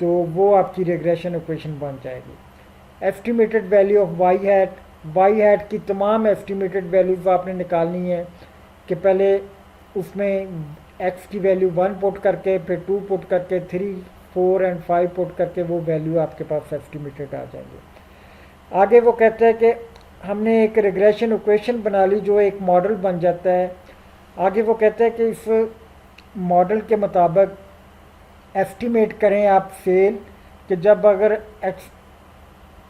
तो वो आपकी रिग्रेशन इक्वेशन बन जाएगी। Estimated value of y hat की तमाम एस्टिमेटेड वैल्यूज़ आपने निकालनी है कि पहले उसमें x की वैल्यू 1 पुट करके, फिर 2 पुट करके, 3, 4 एंड 5 पुट करके वो वैल्यू आपके पास एस्टिमेटेड आ जाएंगे। आगे वो कहते हैं कि हमने एक रिग्रेशन इक्वेशन बना ली जो एक मॉडल बन जाता है। आगे वो कहते हैं कि इस मॉडल के मुताबिक एस्टिमेट करें आप सेल कि जब अगर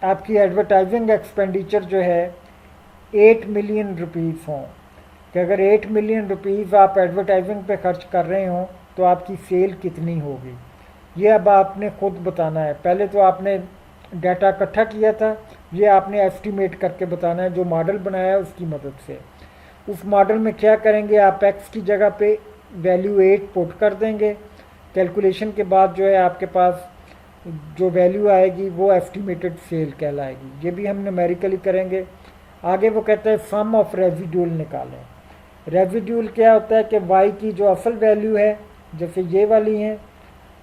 आपकी एडवर्टाइजिंग एक्सपेंडिचर जो है 8 मिलियन रुपीज़ हों, कि अगर 8 मिलियन रुपीज़ आप एडवर्टाइजिंग पे खर्च कर रहे हों तो आपकी सेल कितनी होगी, ये अब आपने खुद बताना है। पहले तो आपने डाटा इकट्ठा किया था, ये आपने एस्टिमेट करके बताना है जो मॉडल बनाया है उसकी मदद से। उस मॉडल में क्या करेंगे, आप एक्स की जगह पे वैल्यू 8 पुट कर देंगे। कैलकुलेशन के बाद जो है आपके पास जो वैल्यू आएगी वो एस्टिमेटेड सेल कहलाएगी। ये भी हम न्यूमेरिकली करेंगे। आगे वो कहते हैं सम ऑफ रेजिड्यूल निकालें। रेजिड्यूल क्या होता है कि वाई की जो असल वैल्यू है, जैसे ये वाली हैं,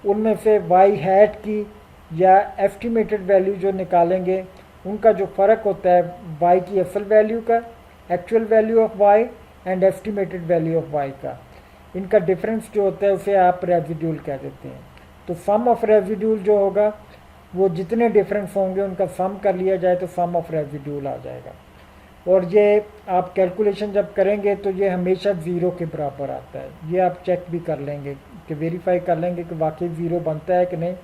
उनमें से वाई हैट की या एस्टिमेटेड वैल्यू जो निकालेंगे उनका जो फ़र्क होता है वाई की असल वैल्यू का, actual value of y and estimated value of y का, इनका डिफरेंस जो होता है उसे आप रेजिड्यूल कह देते हैं। तो सम ऑफ रेजिड्यूल जो होगा वो जितने डिफरेंस होंगे उनका सम कर लिया जाए तो सम ऑफ रेजिड्यूल आ जाएगा। और ये आप कैलकुलेशन जब करेंगे तो ये हमेशा ज़ीरो के बराबर आता है। ये आप चेक भी कर लेंगे कि वेरीफाई कर लेंगे कि वाकई ज़ीरो बनता है कि नहीं।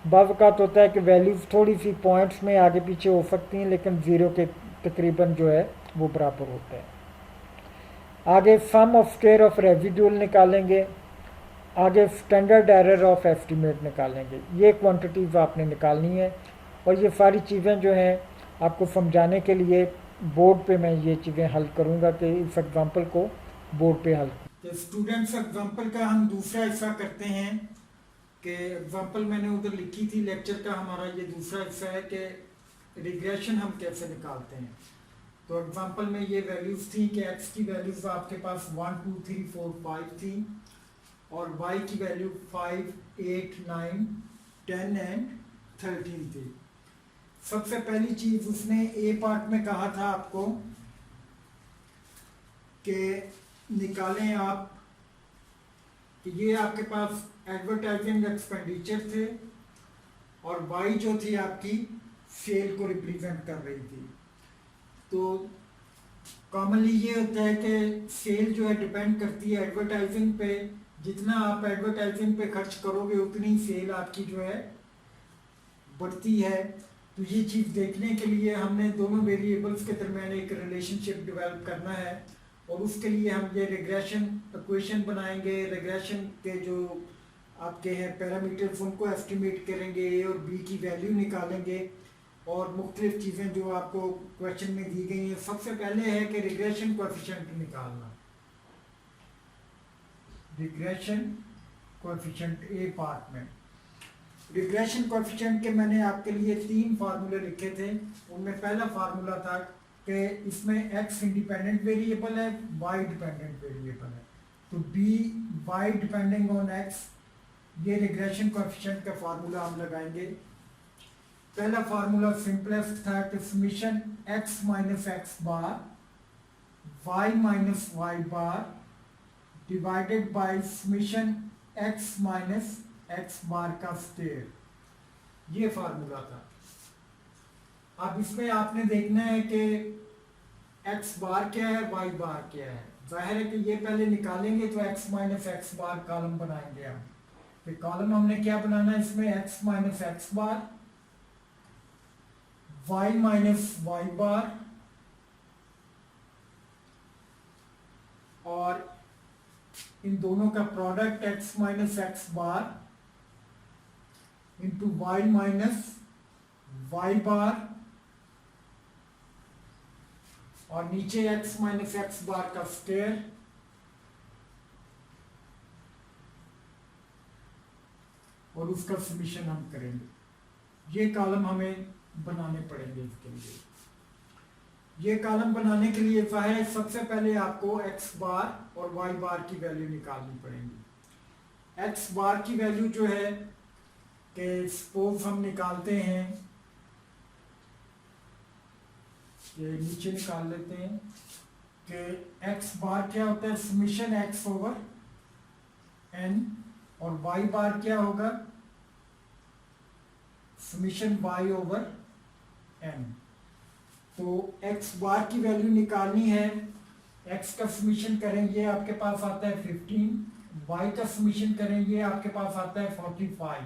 बाज़ औक़ात होता है कि वैल्यूज़ थोड़ी सी पॉइंट्स में आगे पीछे हो सकती हैं लेकिन ज़ीरो के तकरीबन जो है वो बराबर होता है। आगे सम ऑफ स्क्वायर ऑफ रेजिड्यूल निकालेंगे। आगे स्टैंडर्ड एरर ऑफ एस्टिमेट निकालेंगे। ये क्वांटिटीज़ आपने निकालनी है और ये सारी चीज़ें जो हैं आपको समझाने के लिए बोर्ड पे मैं ये चीज़ें हल करूँगा कि इस एग्ज़ाम्पल को बोर्ड पे हल। तो स्टूडेंट्स एग्ज़ाम्पल का हम दूसरा हिस्सा करते हैं कि एग्ज़ाम्पल मैंने उधर लिखी थी लेक्चर का, हमारा ये दूसरा हिस्सा है कि रिग्रेशन हम कैसे निकालते हैं। तो एग्ज़ाम्पल में ये वैल्यूज़ थी कि एक्स की वैल्यूज़ आपके पास 1 2 3 4 5 थी और y की वैल्यू 5 8 9 10 एंड 13 थी। सबसे पहली चीज उसने ए पार्ट में कहा था आपको कि निकालें आप कि ये आपके पास एडवर्टाइजिंग एक्सपेंडिचर थे और y जो थी आपकी सेल को रिप्रेजेंट कर रही थी। तो कॉमनली ये होता है कि सेल जो है डिपेंड करती है एडवर्टाइजिंग पे। जितना आप एडवर्टाइजिंग पे खर्च करोगे उतनी सेल आपकी जो है बढ़ती है। तो ये चीज़ देखने के लिए हमने दोनों वेरिएबल्स के दरमियान एक रिलेशनशिप डेवलप करना है और उसके लिए हम ये रिग्रेशन इक्वेशन बनाएंगे। रिग्रेशन के जो आपके हैं पैरामीटर्स उनको एस्टिमेट करेंगे, ए और बी की वैल्यू निकालेंगे और मुख्तलिफ चीज़ें जो आपको क्वेश्चन में दी गई हैं। सबसे पहले है कि रिग्रेशन कोएफिशिएंट निकालना। रिग्रेशन कोएफिशिएंट ए पार्ट में रिग्रेशन कोएफिशिएंट के मैंने आपके लिए 3 फार्मूले लिखे थे। उनमें पहला फार्मूला था कि इसमें x इंडिपेंडेंट वेरिएबल है, y डिपेंडेंट वेरिएबल है। तो b y depending on x, ये रिग्रेशन कोएफिशिएंट का फार्मूला हम लगाएंगे। पहला फार्मूला सिंपलेस्ट था कि summation x minus x bar y minus y bar divided by summation x minus x bar का स्क्वायर, ये फार्मूला था। अब इसमें आपने देखना है कि x बार क्या है, y बार क्या है। जाहिर है कि ये पहले निकालेंगे तो x माइनस एक्स बार कॉलम बनाएंगे हम। तो कॉलम हमने क्या बनाना है इसमें, x minus x bar, y minus y bar और इन दोनों का product x minus x bar into Y minus y bar और नीचे x माइनस एक्स बार का स्क्वायर और उसका समीशन हम करेंगे। ये कॉलम हमें बनाने पड़ेंगे। इसके लिए ये कॉलम बनाने के लिए जाहिर सबसे पहले आपको x बार और y बार की वैल्यू निकालनी पड़ेगी। x बार की वैल्यू जो है कि सपोज हम निकालते हैं, ये नीचे निकाल लेते हैं कि x बार क्या होता है, समेशन x ओवर n और y बार क्या होगा, समेशन y ओवर n। तो x बार की वैल्यू निकालनी है, x का समेशन करेंगे, आपके पास आता है 15 y का समीशन करें, ये आपके पास आता है 45।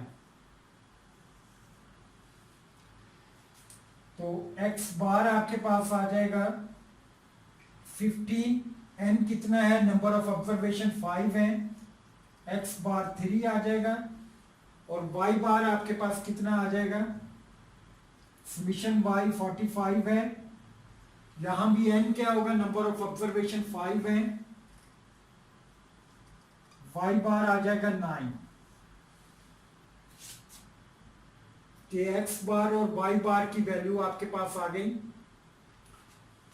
तो x बार आपके पास आ जाएगा 15, n कितना है, नंबर ऑफ ऑब्जर्वेशन 5 है, x बार 3 आ जाएगा, और y बार आपके पास कितना आ जाएगा, समीशन y 45 है, यहां भी n क्या होगा, नंबर ऑफ ऑब्जर्वेशन 5 है, y बार आ जाएगा 9। कि x बार और y बार की वैल्यू आपके पास आ गई।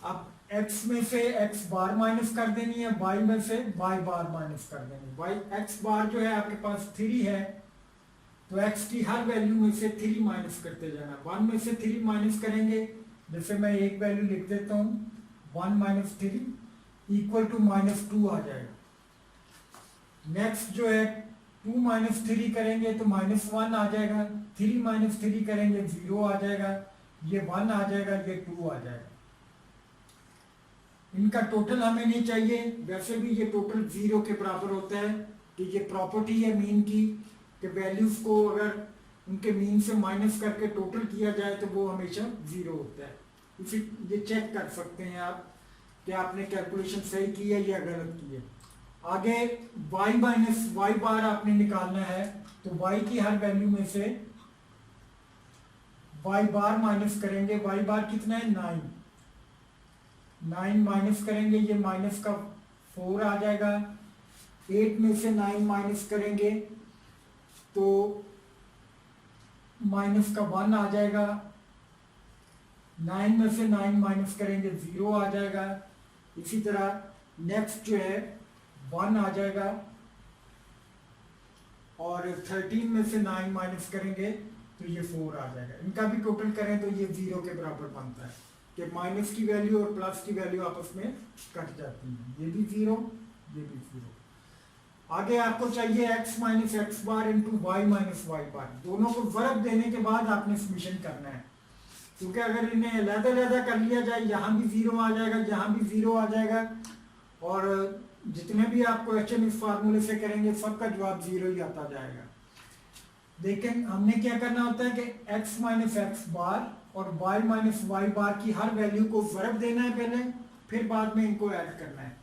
अब x में से x बार माइनस कर देनी है, y में से y बार माइनस कर देनी है। x बार जो है आपके पास 3 है, तो x की हर वैल्यू में से 3 माइनस करते जाना। 1 में से 3 माइनस करेंगे, जैसे मैं एक वैल्यू लिख देता हूं, 1 माइनस 3 इक्वल टू -2 आ जाएगा। नेक्स्ट जो है 2 माइनस 3 करेंगे तो -1 आ जाएगा, 3 माइनस 3 करेंगे 0 आ जाएगा, ये 1 आ जाएगा, ये 2 आ जाएगा। इनका टोटल हमें नहीं चाहिए, वैसे भी ये टोटल 0 के बराबर होता है, कि ये प्रॉपर्टी है मीन की, कि वैल्यूज को अगर उनके मीन से माइनस करके टोटल किया जाए तो वो हमेशा 0 होता है। इसी ये चेक कर सकते हैं आप कि आपने कैलकुलेशन सही की है या गलत की है। आगे y माइनस y बार आपने निकालना है, तो y की हर वैल्यू में से y बार माइनस करेंगे, y बार कितना है 9 माइनस करेंगे, ये माइनस का 4 आ जाएगा। 8 में से 9 माइनस करेंगे तो माइनस का 1 आ जाएगा। 9 में से 9 माइनस करेंगे 0 आ जाएगा। इसी तरह नेक्स्ट जो है 1 आ जाएगा, और 13 में से 9 माइनस करेंगे तो ये 4 आ जाएगा। इनका भी टोटल करें तो ये 0 के बराबर बनता है, कि माइनस की वैल्यू और प्लस की वैल्यू आपस में कट जाती है, ये भी 0, ये भी 0। आगे आपको चाहिए x minus x bar into Y minus y बार, दोनों को वर्ग देने के बाद आपने समीशन करना है, क्योंकि अगर इन्हें अलग-अलग कर लिया जाए, यहाँ भी 0 आ जाएगा, यहाँ भी 0 आ जाएगा, और जितने भी आप क्वेश्चन इस फार्मूले से करेंगे सबका जवाब 0 ही आता जाएगा। लेकिन हमने क्या करना होता है कि x माइनस एक्स बार और y माइनस वाई बार की हर वैल्यू को वर्ग देना है पहले, फिर बाद में इनको ऐड करना है।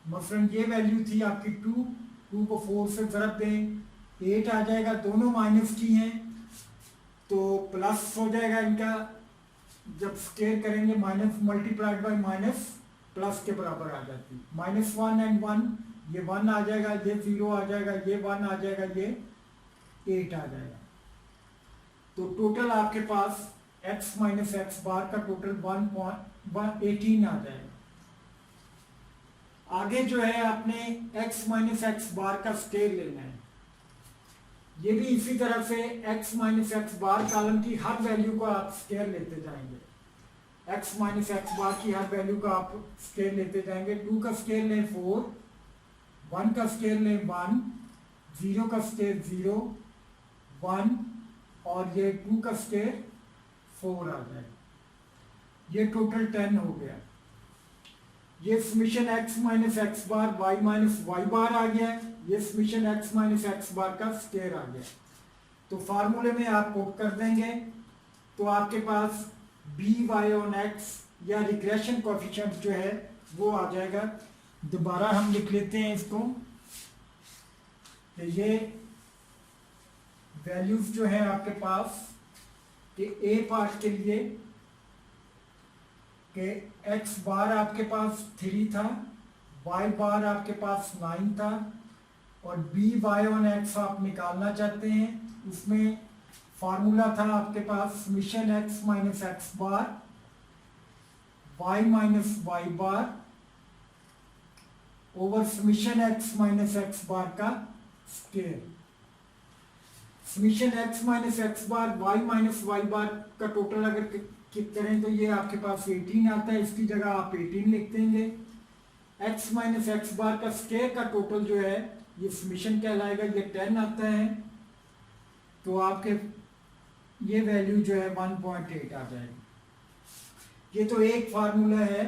मसलन ये वैल्यू थी आपकी 2 को 4 से वर्ग दें, 8 आ जाएगा, दोनों माइनस की हैं तो प्लस हो जाएगा इनका, जब स्केयर करेंगे minus multiplied by minus plus के बराबर आ जाती है। -1 एंड 1, ये 1 आ जाएगा, ये 0 आ जाएगा, ये 1 आ जाएगा, ये 8 आ जाएगा। तो टोटल आपके पास x माइनस एक्स बार का टोटल 1.18 आ जाएगा। आगे जो है आपने x माइनस एक्स बार का स्केयर लेना है, ये भी इसी तरह से x माइनस एक्स बार कॉलम की हर वैल्यू को आप स्केयर लेते जाएंगे। x माइनस एक्स बार की हर वैल्यू का आप स्केयर लेते जाएंगे। 2 का स्केयर लें 4, 1 का स्केयर लें 1, 0 का स्केयर 0, 1, और ये 2 का स्केयर 4 आ जाएगा। ये टोटल 10 हो गया। ये summation x minus x bar y minus y बार आ गया है, ये summation x minus x bar का स्केयर आ गया। तो फार्मूले में आप पुट कर देंगे तो आपके पास by ऑन x या रिग्रेशन कोएफिशिएंट जो है वो आ जाएगा। दोबारा हम लिख लेते हैं इसको, ये वैल्यूज जो है आपके पास कि a पार्ट के लिए कि x बार आपके पास 3 था, y बार आपके पास 9 था, और by ऑन x आप निकालना चाहते हैं। उसमें फार्मूला था आपके पास summation x minus x bar y minus y bar over summation x minus x bar का square. Summation x minus x bar y minus y bar का टोटल अगर करें तो ये आपके पास 18 आता है, इसकी जगह आप 18 लिख देंगे। x माइनस एक्स बार का स्केयर का टोटल जो है ये समीशन कहलाएगा, ये 10 आता है, तो आपके ये वैल्यू जो है 1.8 आ जाएगी। ये तो एक फार्मूला है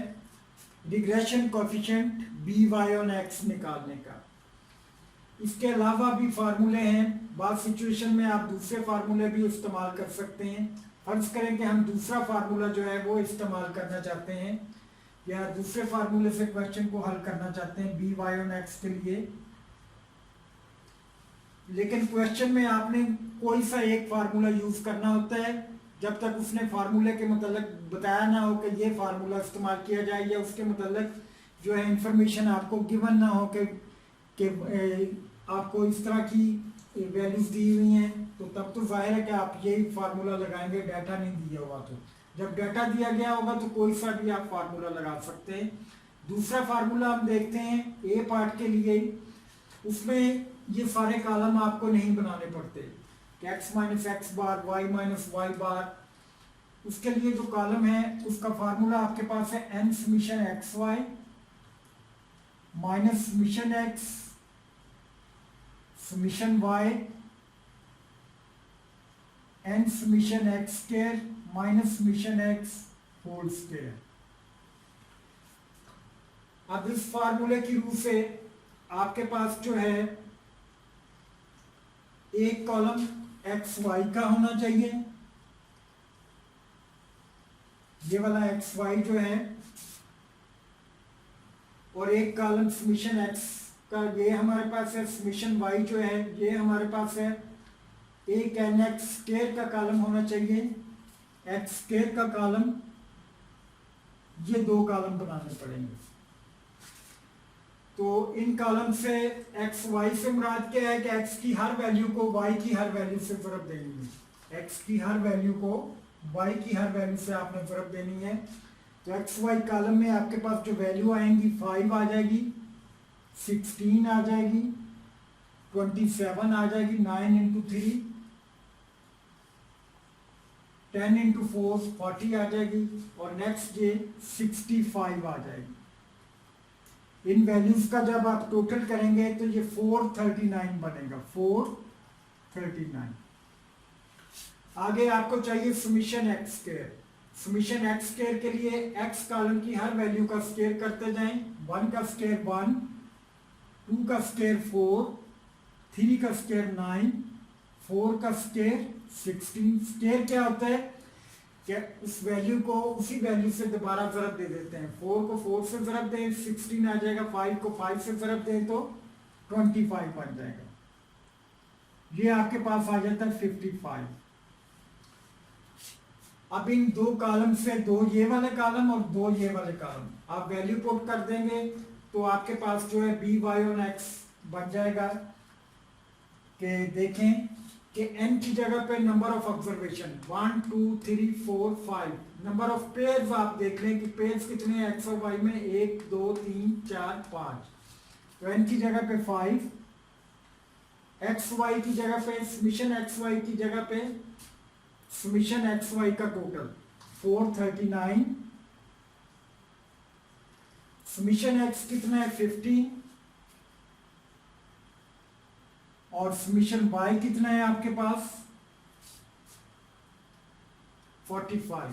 regression coefficient by on x निकालने का। इसके अलावा भी फार्मूले हैं, बाद सिचुएशन में आप दूसरे फार्मूले भी इस्तेमाल कर सकते हैं। फर्ज करें कि हम दूसरा फार्मूला जो है वो इस्तेमाल करना चाहते हैं या दूसरे फार्मूले से क्वेश्चन को हल करना चाहते हैं बी वाई ऑन एक्स के लिए, लेकिन क्वेश्चन में आपने कोई सा एक फार्मूला यूज करना होता है जब तक उसने फार्मूले के मतलब बताया ना हो कि ये फार्मूला इस्तेमाल किया जाए, या उसके मतलब जो है इंफॉर्मेशन आपको गिवन ना हो कि आपको इस तरह की वैल्यूज दी हुई हैं, तो तब तो जाहिर है कि आप यही फार्मूला लगाएंगे, डाटा नहीं दिया हुआ तो। जब डाटा दिया गया होगा तो कोई सा भी आप फार्मूला लगा सकते हैं। दूसरा फार्मूला हम देखते हैं ए पार्ट के लिए, उसमें ये सारे कॉलम आपको नहीं बनाने पड़ते, x minus x bar, Y minus y बार। उसके लिए जो कॉलम है उसका फार्मूला आपके पास है n summation x Y minus summation x summation y n summation x square minus summation x whole square. अब इस फार्मूले की रूप से आपके पास जो है एक कॉलम एक्स वाई का होना चाहिए, ये वाला एक्स वाई जो है, और एक कॉलम समीशन एक्स का ये हमारे पास है, समीशन वाई जो है ये हमारे पास है। एक एन एक्स स्क्वायर का कॉलम होना चाहिए, एक्स स्क्वायर का कॉलम, ये दो कॉलम बनाने पड़ेंगे। तो इन कॉलम से एक्स वाई से मुराद क्या है कि एक्स की हर वैल्यू को वाई की हर वैल्यू से ज़रब देनी है, एक्स की हर वैल्यू को वाई की हर वैल्यू से आपने ज़रब देनी है। तो एक्स वाई कॉलम में आपके पास जो वैल्यू आएंगी 5 आ जाएगी, 16 आ जाएगी, 27 आ जाएगी, 9 इंटू 3, 10 इंटू 4 40 आ जाएगी, और नेक्स्ट डे 65 आ जाएगी। इन वैल्यूज का जब आप टोटल करेंगे तो ये 439 बनेगा, 439। आगे आपको चाहिए summation x square. Summation x square के लिए एक्स कॉलम की हर वैल्यू का स्क्वायर करते जाएं, 1 का स्क्वायर 1, 2 का स्क्वायर 4, 3 का स्क्वायर 9, 4 का स्क्वायर 16। स्क्वायर क्या होता है कि उस वैल्यू को उसी वैल्यू से दोबारा ज़रब दे देते हैं, 4 को 4 से ज़रब दें 16 आ जाएगा, 5 को 5 से ज़रब दें तो 25 बन जाएगा, ये आपके पास आ जाता है 55। अब इन दो कॉलम से दो ये वाले कॉलम और दो ये वाले कॉलम आप वैल्यू पुट कर देंगे तो आपके पास जो है बी वाई ऑन एक्स बन जाएगा। कि देखें कि n की जगह पे number of observation 1 2 3 4 5, number of pairs आप देख लें कि पेयर्स कितने हैं एक्स और वाई में, 1 2 3 4 5। तो n की जगह पे 5, एक्स वाई की जगह पे समीशन एक्स वाई की जगह पे समीशन एक्स वाई का टोटल 439, समीशन एक्स कितना है 15, और समीशन y कितना है आपके पास 45।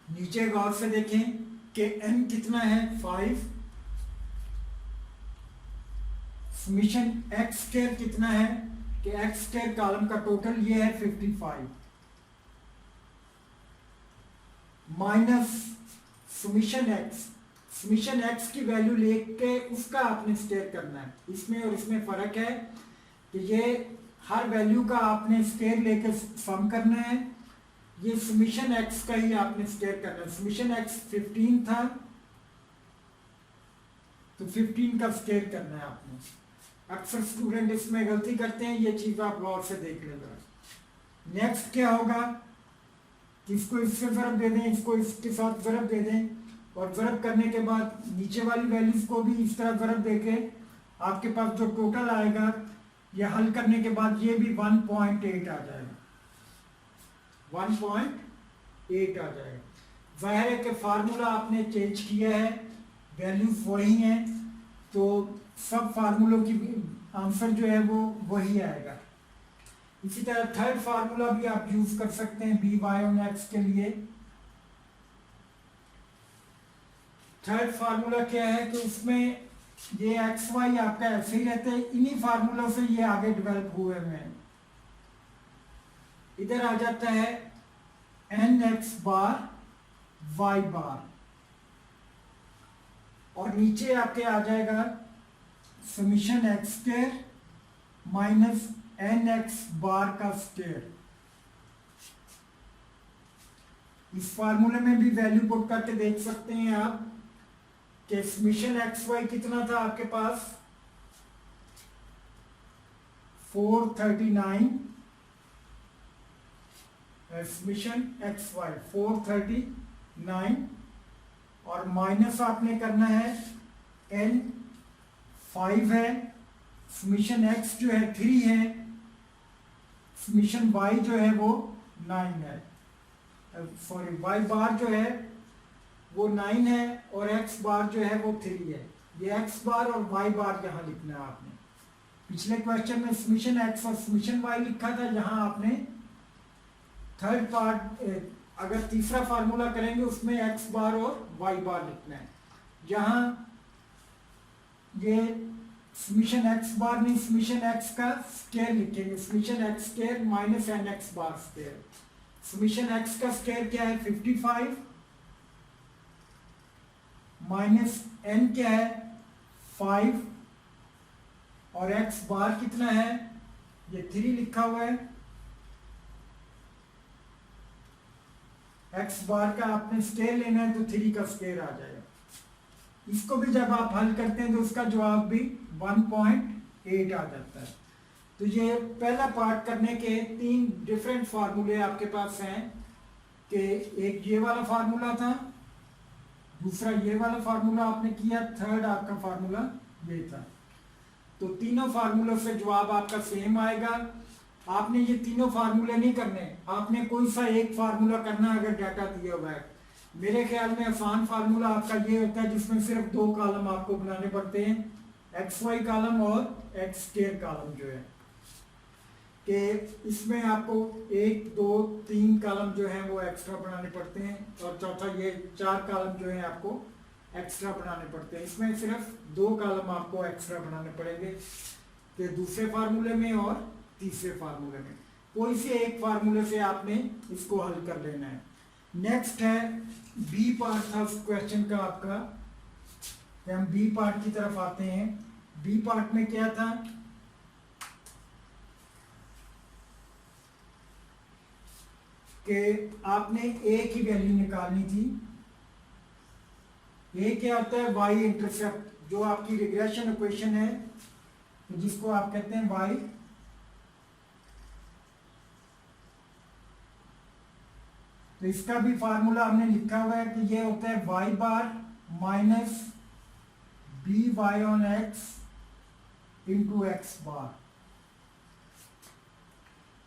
नीचे गौर से देखें कि n कितना है 5, समीशन x स्क्वायर कितना है कि x स्क्वायर कॉलम का टोटल ये है 55 minus summation x। Summation x की वैल्यू लेके उसका आपने स्क्वायर करना है। इसमें और इसमें फर्क है कि ये हर वैल्यू का आपने स्क्वायर लेके सम करना है, ये समीशन x का ही आपने स्क्वायर करना है। समीशन x 15 था तो 15 का स्क्वायर करना है आपने। अक्सर स्टूडेंट इसमें गलती करते हैं, ये चीज आप गौर से देख लेना। नेक्स्ट क्या होगा कि इसको इससे ज़रब दे दें, इसको इसके साथ ज़रब दे दें, और ज़रब करने के बाद नीचे वाली वैल्यूज को भी इस तरह ज़रब देके आपके पास जो टोटल आएगा ये हल करने के बाद ये भी 1.8 आ जाएगा, 1.8 आ जाएगा। जाहिर है कि फार्मूला आपने चेंज किया है, वैल्यूज वही हैं, तो सब फार्मूलों की आंसर जो है वो वही आएगा। इसी तरह थर्ड फार्मूला भी आप यूज कर सकते हैं बी वाई ऑन एक्स के लिए। थर्ड फार्मूला क्या है कि उसमें ये एक्स वाई आपका ऐसे ही रहते हैं, इन्हीं फार्मूलों से ये आगे डेवलप हुए हैं। इधर आ जाता है n x bar Y bar, और नीचे आपके आ जाएगा summation x square minus N x bar का स्क्वायर। इस फार्मूले में भी वैल्यू पुट करके देख सकते हैं आप कि समीशन एक्स वाई कितना था आपके पास 439, समीशन एक्स वाई 439, और माइनस आपने करना है एन 5 है, समीशन एक्स जो है 3 है, समीशन वाई जो है वो 9 है, सॉरी वाई बार जो है वो 9 है और एक्स बार जो है वो 3 है। ये एक्स बार और वाई बार यहाँ लिखना है आपने। पिछले क्वेश्चन में समीशन एक्स और समीशन वाई लिखा था, यहाँ आपने थर्ड पार्ट अगर तीसरा फार्मूला करेंगे उसमें एक्स बार और वाई बार लिखना है। जहाँ ये समीशन एक्स बार नहीं, समीशन एक्स का स्क्वायर लिखेंगे, summation x square minus N x bar square. Summation x का स्क्वायर क्या है 55 माइनस एन क्या है 5, और एक्स बार कितना है ये 3 लिखा हुआ है। एक्स बार का आपने स्क्वायर लेना है तो 3 का स्क्वायर आ जाएगा। इसको भी जब आप हल करते हैं तो उसका जवाब भी 1.8 आ जाता है। तो ये पहला पार्ट करने के 3 डिफरेंट फार्मूले आपके पास हैं कि एक ये वाला फार्मूला था, दूसरा ये वाला फार्मूला आपने किया, थर्ड आपका फार्मूला ये था। तो तीनों फार्मूलों से जवाब आपका सेम आएगा। आपने ये तीनों फार्मूले नहीं करने, आपने कोई सा एक फार्मूला करना अगर डाटा दिया हुआ है। मेरे ख्याल में आसान फार्मूला आपका ये होता है जिसमें सिर्फ 2 कॉलम आपको बनाने पड़ते हैं, एक्स वाई कॉलम और एक्स स्क्वायर कॉलम जो है, कि इसमें आपको 1 2 3 कॉलम जो है वो एक्स्ट्रा बनाने पड़ते हैं, और चौथा ये 4 कॉलम जो है आपको एक्स्ट्रा बनाने पड़ते हैं। इसमें सिर्फ 2 कॉलम आपको एक्स्ट्रा बनाने पड़ेंगे कि दूसरे फार्मूले में और तीसरे फार्मूले में। कोई से एक फार्मूले से आपने इसको हल कर लेना है। नेक्स्ट है बी पार्ट था उस क्वेश्चन का आपका, हम बी पार्ट की तरफ आते हैं। बी पार्ट में क्या था कि आपने ए की वैल्यू निकालनी थी। ए क्या होता है वाई इंटरसेप्ट, जो आपकी रिग्रेशन इक्वेशन है तो जिसको आप कहते हैं वाई, तो इसका भी फार्मूला हमने लिखा हुआ है कि ये होता है y bar minus b y on x into x bar.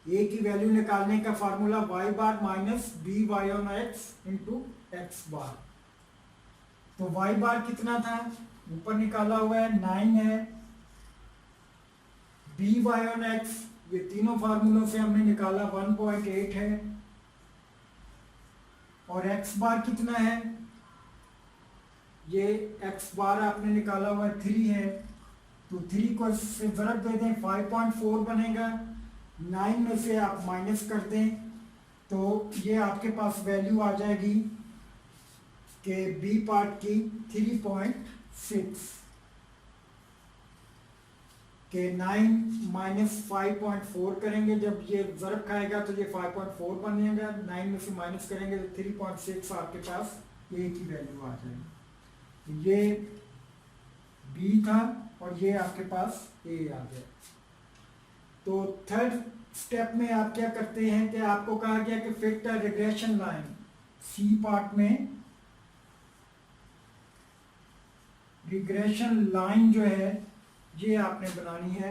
A की वैल्यू निकालने का formula y bar minus b y on x into x bar. तो वाई बार कितना था ऊपर निकाला हुआ है 9 है, बी वाई ऑन एक्स ये तीनों फार्मूलों से हमने निकाला 1.8 है, और एक्स बार कितना है ये एक्स बार आपने निकाला हुआ 3 है, तो 3 को से ज़रब दे दें 5.4 बनेगा, 9 में से आप माइनस कर दें तो ये आपके पास वैल्यू आ जाएगी कि बी पार्ट की 3.6 के 9 माइनस 5.4 करेंगे, जब ये ज़रब खाएगा तो ये 5.4 बनेगा, 9 में से माइनस करेंगे तो 3.6 आपके पास ए की वैल्यू आ जाएगी। तो ये बी था और ये आपके पास ए आ गया। तो थर्ड स्टेप में आप क्या करते हैं कि आपको कहा गया कि fit a regression line, c part में रिग्रेशन लाइन जो है ये आपने बनानी है,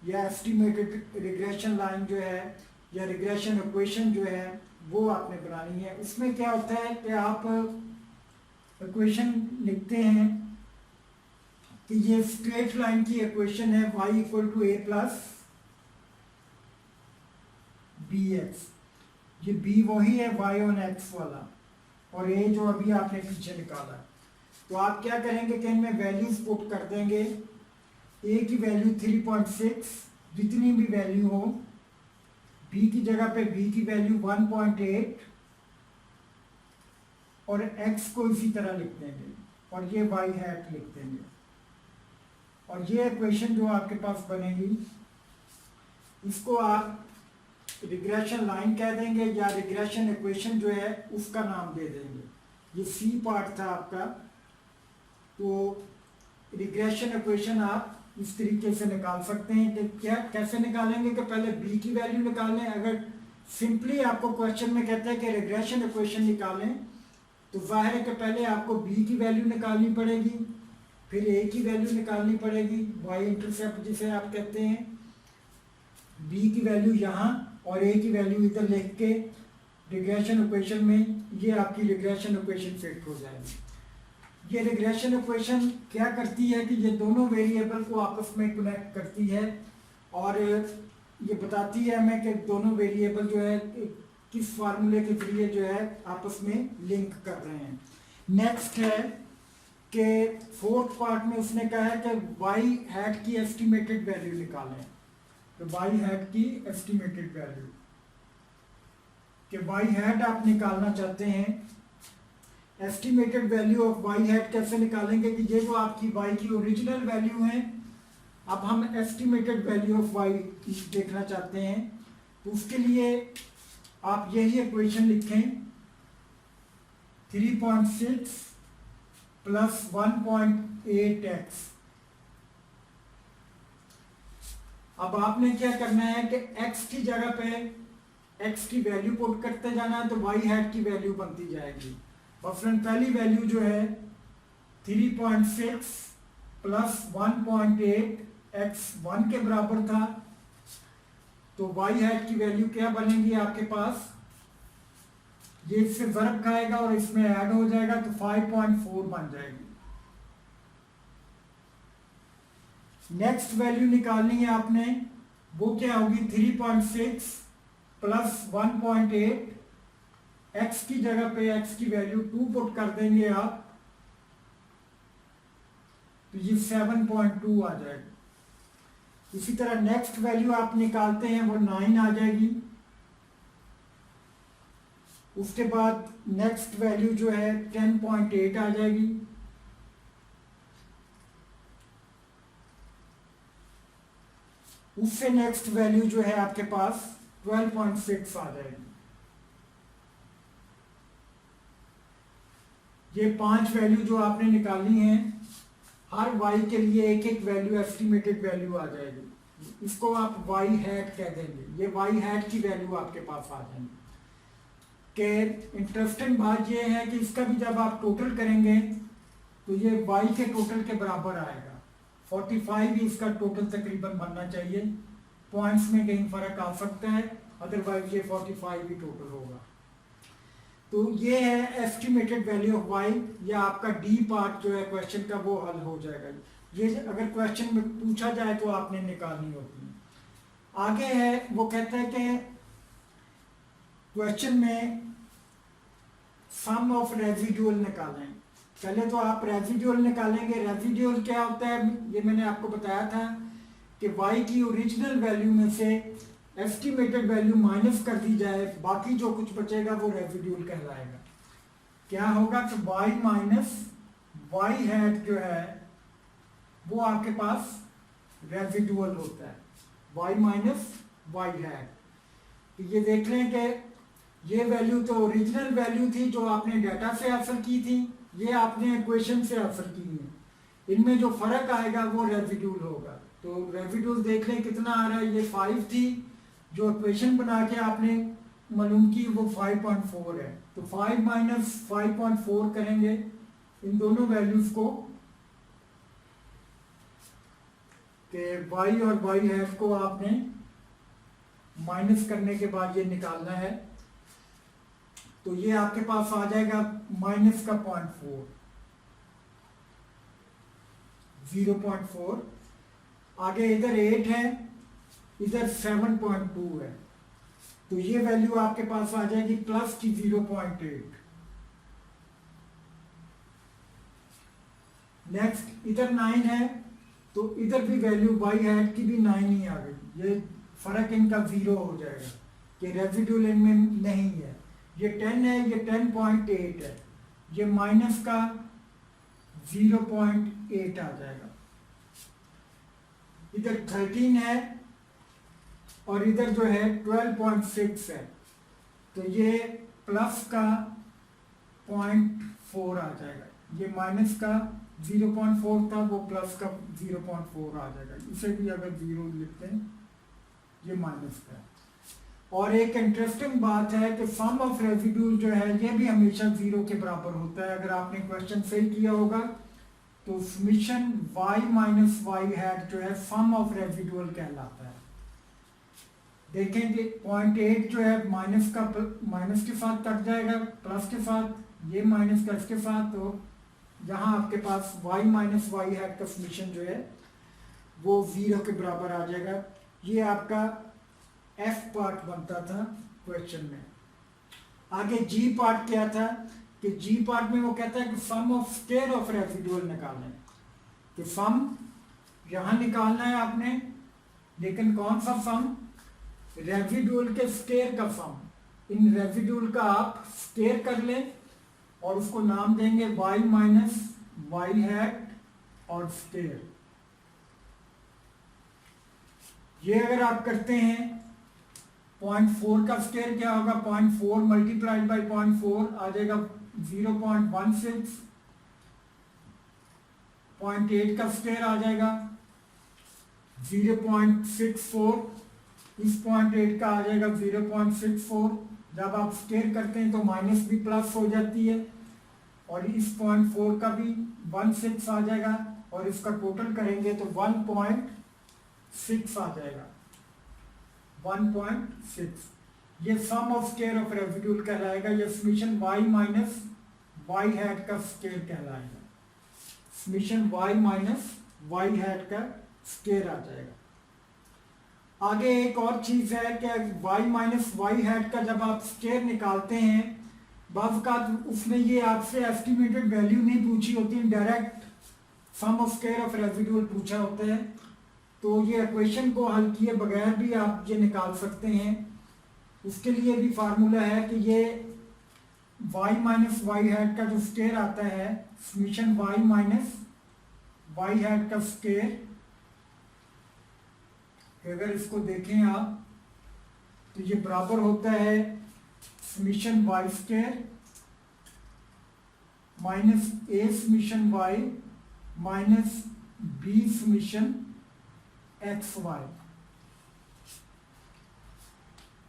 या एस्टिमेटेड रिग्रेशन लाइन जो है या रिग्रेशन इक्वेशन जो है वो आपने बनानी है। उसमें क्या होता है कि आप इक्वेशन लिखते हैं कि ये स्ट्रेट लाइन की इक्वेशन है y equal to a plus b x, ये b वही है y ऑन x वाला, और a जो अभी आपने पीछे निकाला। तो आप क्या करेंगे कि इनमें वैल्यूज पुट कर देंगे। ए की वैल्यू 3.6, जितनी भी वैल्यू हो, बी की जगह पे बी की वैल्यू 1.8 और एक्स को इसी तरह लिख देंगे और ये वाई हैट लिख देंगे। और ये इक्वेशन जो आपके पास बनेगी इसको आप रिग्रेशन लाइन कह देंगे या रिग्रेशन इक्वेशन जो है उसका नाम दे देंगे। ये सी पार्ट था आपका। तो रिग्रेशन इक्वेशन आप इस तरीके से निकाल सकते हैं कि क्या कैसे निकालेंगे कि पहले बी की वैल्यू निकालें। अगर सिंपली आपको क्वेश्चन में कहते हैं कि रिग्रेशन इक्वेशन निकालें तो जाहिर है कि पहले आपको बी की वैल्यू निकालनी पड़ेगी, फिर ए की वैल्यू निकालनी पड़ेगी, वाई इंटरसेप्ट जिसे आप कहते हैं, बी की वैल्यू यहाँ और ए की वैल्यू इधर लिख के रिग्रेशन इक्वेशन में ये आपकी रिग्रेशन इक्वेशन फिट हो जाएगी। ये रिग्रेशन इक्वेशन क्या करती है कि ये दोनों वेरिएबल को आपस में कनेक्ट करती है और ये बताती है हमें कि दोनों वेरिएबल जो है किस फार्मूले के जरिए जो है आपस में लिंक कर रहे हैं। नेक्स्ट है कि फोर्थ पार्ट में उसने कहा है कि वाई हैट की एस्टिमेटेड वैल्यू निकालें। तो वाई हैट की एस्टिमेटेड वैल्यू कि वाई हैट आप निकालना चाहते हैं। Estimated value of y hat कैसे निकालेंगे कि ये जो आपकी वाई की ओरिजिनल वैल्यू है, अब हम एस्टिमेटेड वैल्यू ऑफ वाई देखना चाहते हैं। तो उसके लिए आप यही इक्वेशन लिखें 3.6 प्लस 1.8x। अब आपने क्या करना है कि x की जगह पे x की वैल्यू पुट करते जाना है तो y हैट की वैल्यू बनती जाएगी। मसलन पहली वैल्यू जो है 3.6 प्लस 1.8 x 1 के बराबर था, तो y हैट की वैल्यू क्या बनेगी आपके पास, ये इससे ज़रब खाएगा और इसमें ऐड हो जाएगा तो 5.4 बन जाएगी। नेक्स्ट वैल्यू निकालनी है आपने, वो क्या होगी 3.6 प्लस 1.8, x की जगह पे x की वैल्यू 2 पुट कर देंगे आप तो ये 7.2 आ जाएगा। इसी तरह नेक्स्ट वैल्यू आप निकालते हैं वो 9 आ जाएगी। उसके बाद नेक्स्ट वैल्यू जो है 10.8 आ जाएगी। उससे नेक्स्ट वैल्यू जो है आपके पास 12.6 आ जाएगी। ये 5 वैल्यू जो आपने निकालनी है, हर y के लिए एक एक वैल्यू एस्टिमेटेड वैल्यू आ जाएगी। इसको आप y हैट कह देंगे। ये y हैट की वैल्यू आपके पास आ जाएगी। कि इंटरेस्टिंग बात ये है कि इसका भी जब आप टोटल करेंगे तो ये y के टोटल के बराबर आएगा। 45 ही इसका टोटल तकरीबन बनना चाहिए। पॉइंट्स में कहीं फर्क आ सकता है, अदरवाइज ये 45 ही टोटल होगा। तो ये है एस्टिमेटेड वैल्यू ऑफ y। या आपका डी पार्ट जो है क्वेश्चन का वो हल हो जाएगा। ये अगर क्वेश्चन में पूछा जाए तो आपने निकालनी होती है। आगे है वो कहता है कि क्वेश्चन में सम ऑफ रेजिडुअल निकालें। पहले तो आप रेजिडुअल निकालेंगे। रेजिडुअल क्या होता है ये मैंने आपको बताया था कि y की ओरिजिनल वैल्यू में से एस्टिमेटेड वैल्यू माइनस कर दी जाए, बाकी जो कुछ बचेगा वो रेजिडुअल कहलाएगा। क्या होगा कि y माइनस वाई हैट जो है वो आपके पास रेजिडुअल होता है। y माइनस वाई हैट, तो ये देख लें कि ये वैल्यू तो ओरिजिनल वैल्यू थी जो आपने डाटा से हासिल की थी, ये आपने इक्वेशन से हासिल की है। इनमें जो फर्क आएगा वो रेजिडुअल होगा। तो रेजिडुअल देख लें कितना आ रहा है। ये 5 थी, जो इक्वेशन बना के आपने मालूम की वो 5.4 है। तो 5 माइनस 5.4 करेंगे इन दोनों वैल्यूज को कि y और y हैट को आपने माइनस करने के बाद ये निकालना है। तो ये आपके पास आ जाएगा माइनस का 0.4। आगे इधर 8 है, इधर 7.2 है, तो ये वैल्यू आपके पास आ जाएगी प्लस की 0.8। नेक्स्ट इधर 9 है तो इधर भी वैल्यू y हैट की भी 9 ही आ गई। ये फर्क इनका 0 हो जाएगा कि रेजिड्यूल इनमें नहीं है। ये 10 है, ये 10.8 है, ये माइनस का 0.8 आ जाएगा। इधर 13 है और इधर जो है 12.6 है, तो ये प्लस का 0.4 आ जाएगा। ये माइनस का 0.4 था, वो प्लस का 0.4 आ जाएगा। इसे भी अगर 0 लिखते हैं, ये माइनस का है। और एक इंटरेस्टिंग बात है कि सम ऑफ रेजिड्यूल जो है ये भी हमेशा 0 के बराबर होता है। अगर आपने क्वेश्चन सही किया होगा तो summation y minus y hat जो है सम ऑफ रेजिड्यूल कहलाता है। देखेंगे 0.8 जो है माइनस के साथ कट जाएगा, प्लस के साथ, ये माइनस का इसके साथ, तो जहां आपके पास y माइनस वाई हैट का समेशन जो है वो 0 के बराबर आ जाएगा। ये आपका F पार्ट बनता था क्वेश्चन में। आगे G पार्ट क्या था कि G पार्ट में वो कहता है कि sum of square of residual निकालना है। तो सम यहां निकालना है आपने, लेकिन कौन सा सम? रेसिडुअल के स्क्वायर का सम। इन रेसिडुअल का आप स्क्वायर कर लें और उसको नाम देंगे y माइनस वाई हैट और स्क्वायर। ये अगर आप करते हैं 0.4 का स्क्वायर क्या होगा? 0.4 मल्टीप्लाइड बाई 0.4 आ जाएगा 0.16। 0.8 का स्क्वायर आ जाएगा 0.64। इस 0.8 का आ जाएगा 0.64। जब आप स्क्वायर करते हैं तो माइनस भी प्लस हो जाती है, और इस 0.4 का भी 16 आ जाएगा, और इसका टोटल करेंगे तो 1.6 आ जाएगा। 1.6 ये sum of square of residual कहलाएगा। ये summation y minus y hat का स्क्वायर कहलाएगा। Summation y minus y hat का स्क्वायर आ जाएगा। आगे एक और चीज है कि y माइनस वाई हैट का जब आप स्क्वायर निकालते हैं, बाज़ का उसने ये आपसे एस्टिमेटेड वैल्यू नहीं पूछी होती, direct sum of square of residual पूछा होता है। तो ये इक्वेशन को हल किए बगैर भी आप ये निकाल सकते हैं। उसके लिए भी फार्मूला है कि ये y माइनस वाई हैट का जो स्क्वायर आता है, summation y minus y hat का स्क्वायर, अगर इसको देखें आप तो ये बराबर होता है summation y square minus a summation y minus b summation x y.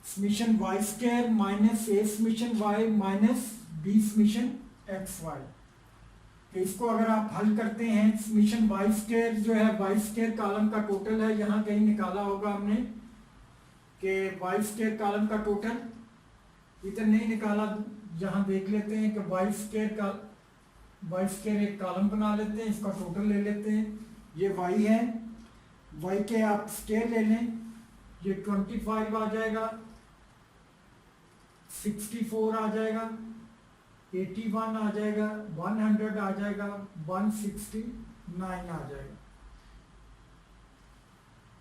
Summation y square minus a summation y minus b summation x y. तो इसको अगर आप हल करते हैं, समेशन वाई स्क्वायर जो है वाई स्क्वायर कॉलम का टोटल है, यहाँ कहीं निकाला होगा हमने कि वाई स्क्वायर कॉलम का टोटल, इधर नहीं निकाला, यहाँ देख लेते हैं कि वाई स्क्वायर एक कॉलम बना लेते हैं, इसका टोटल ले लेते हैं। ये वाई है, वाई के आप स्क्वायर ले लें, ये 25 आ जाएगा, 64 आ जाएगा, 81 आ जाएगा, 100 आ जाएगा, 169 आ जाएगा,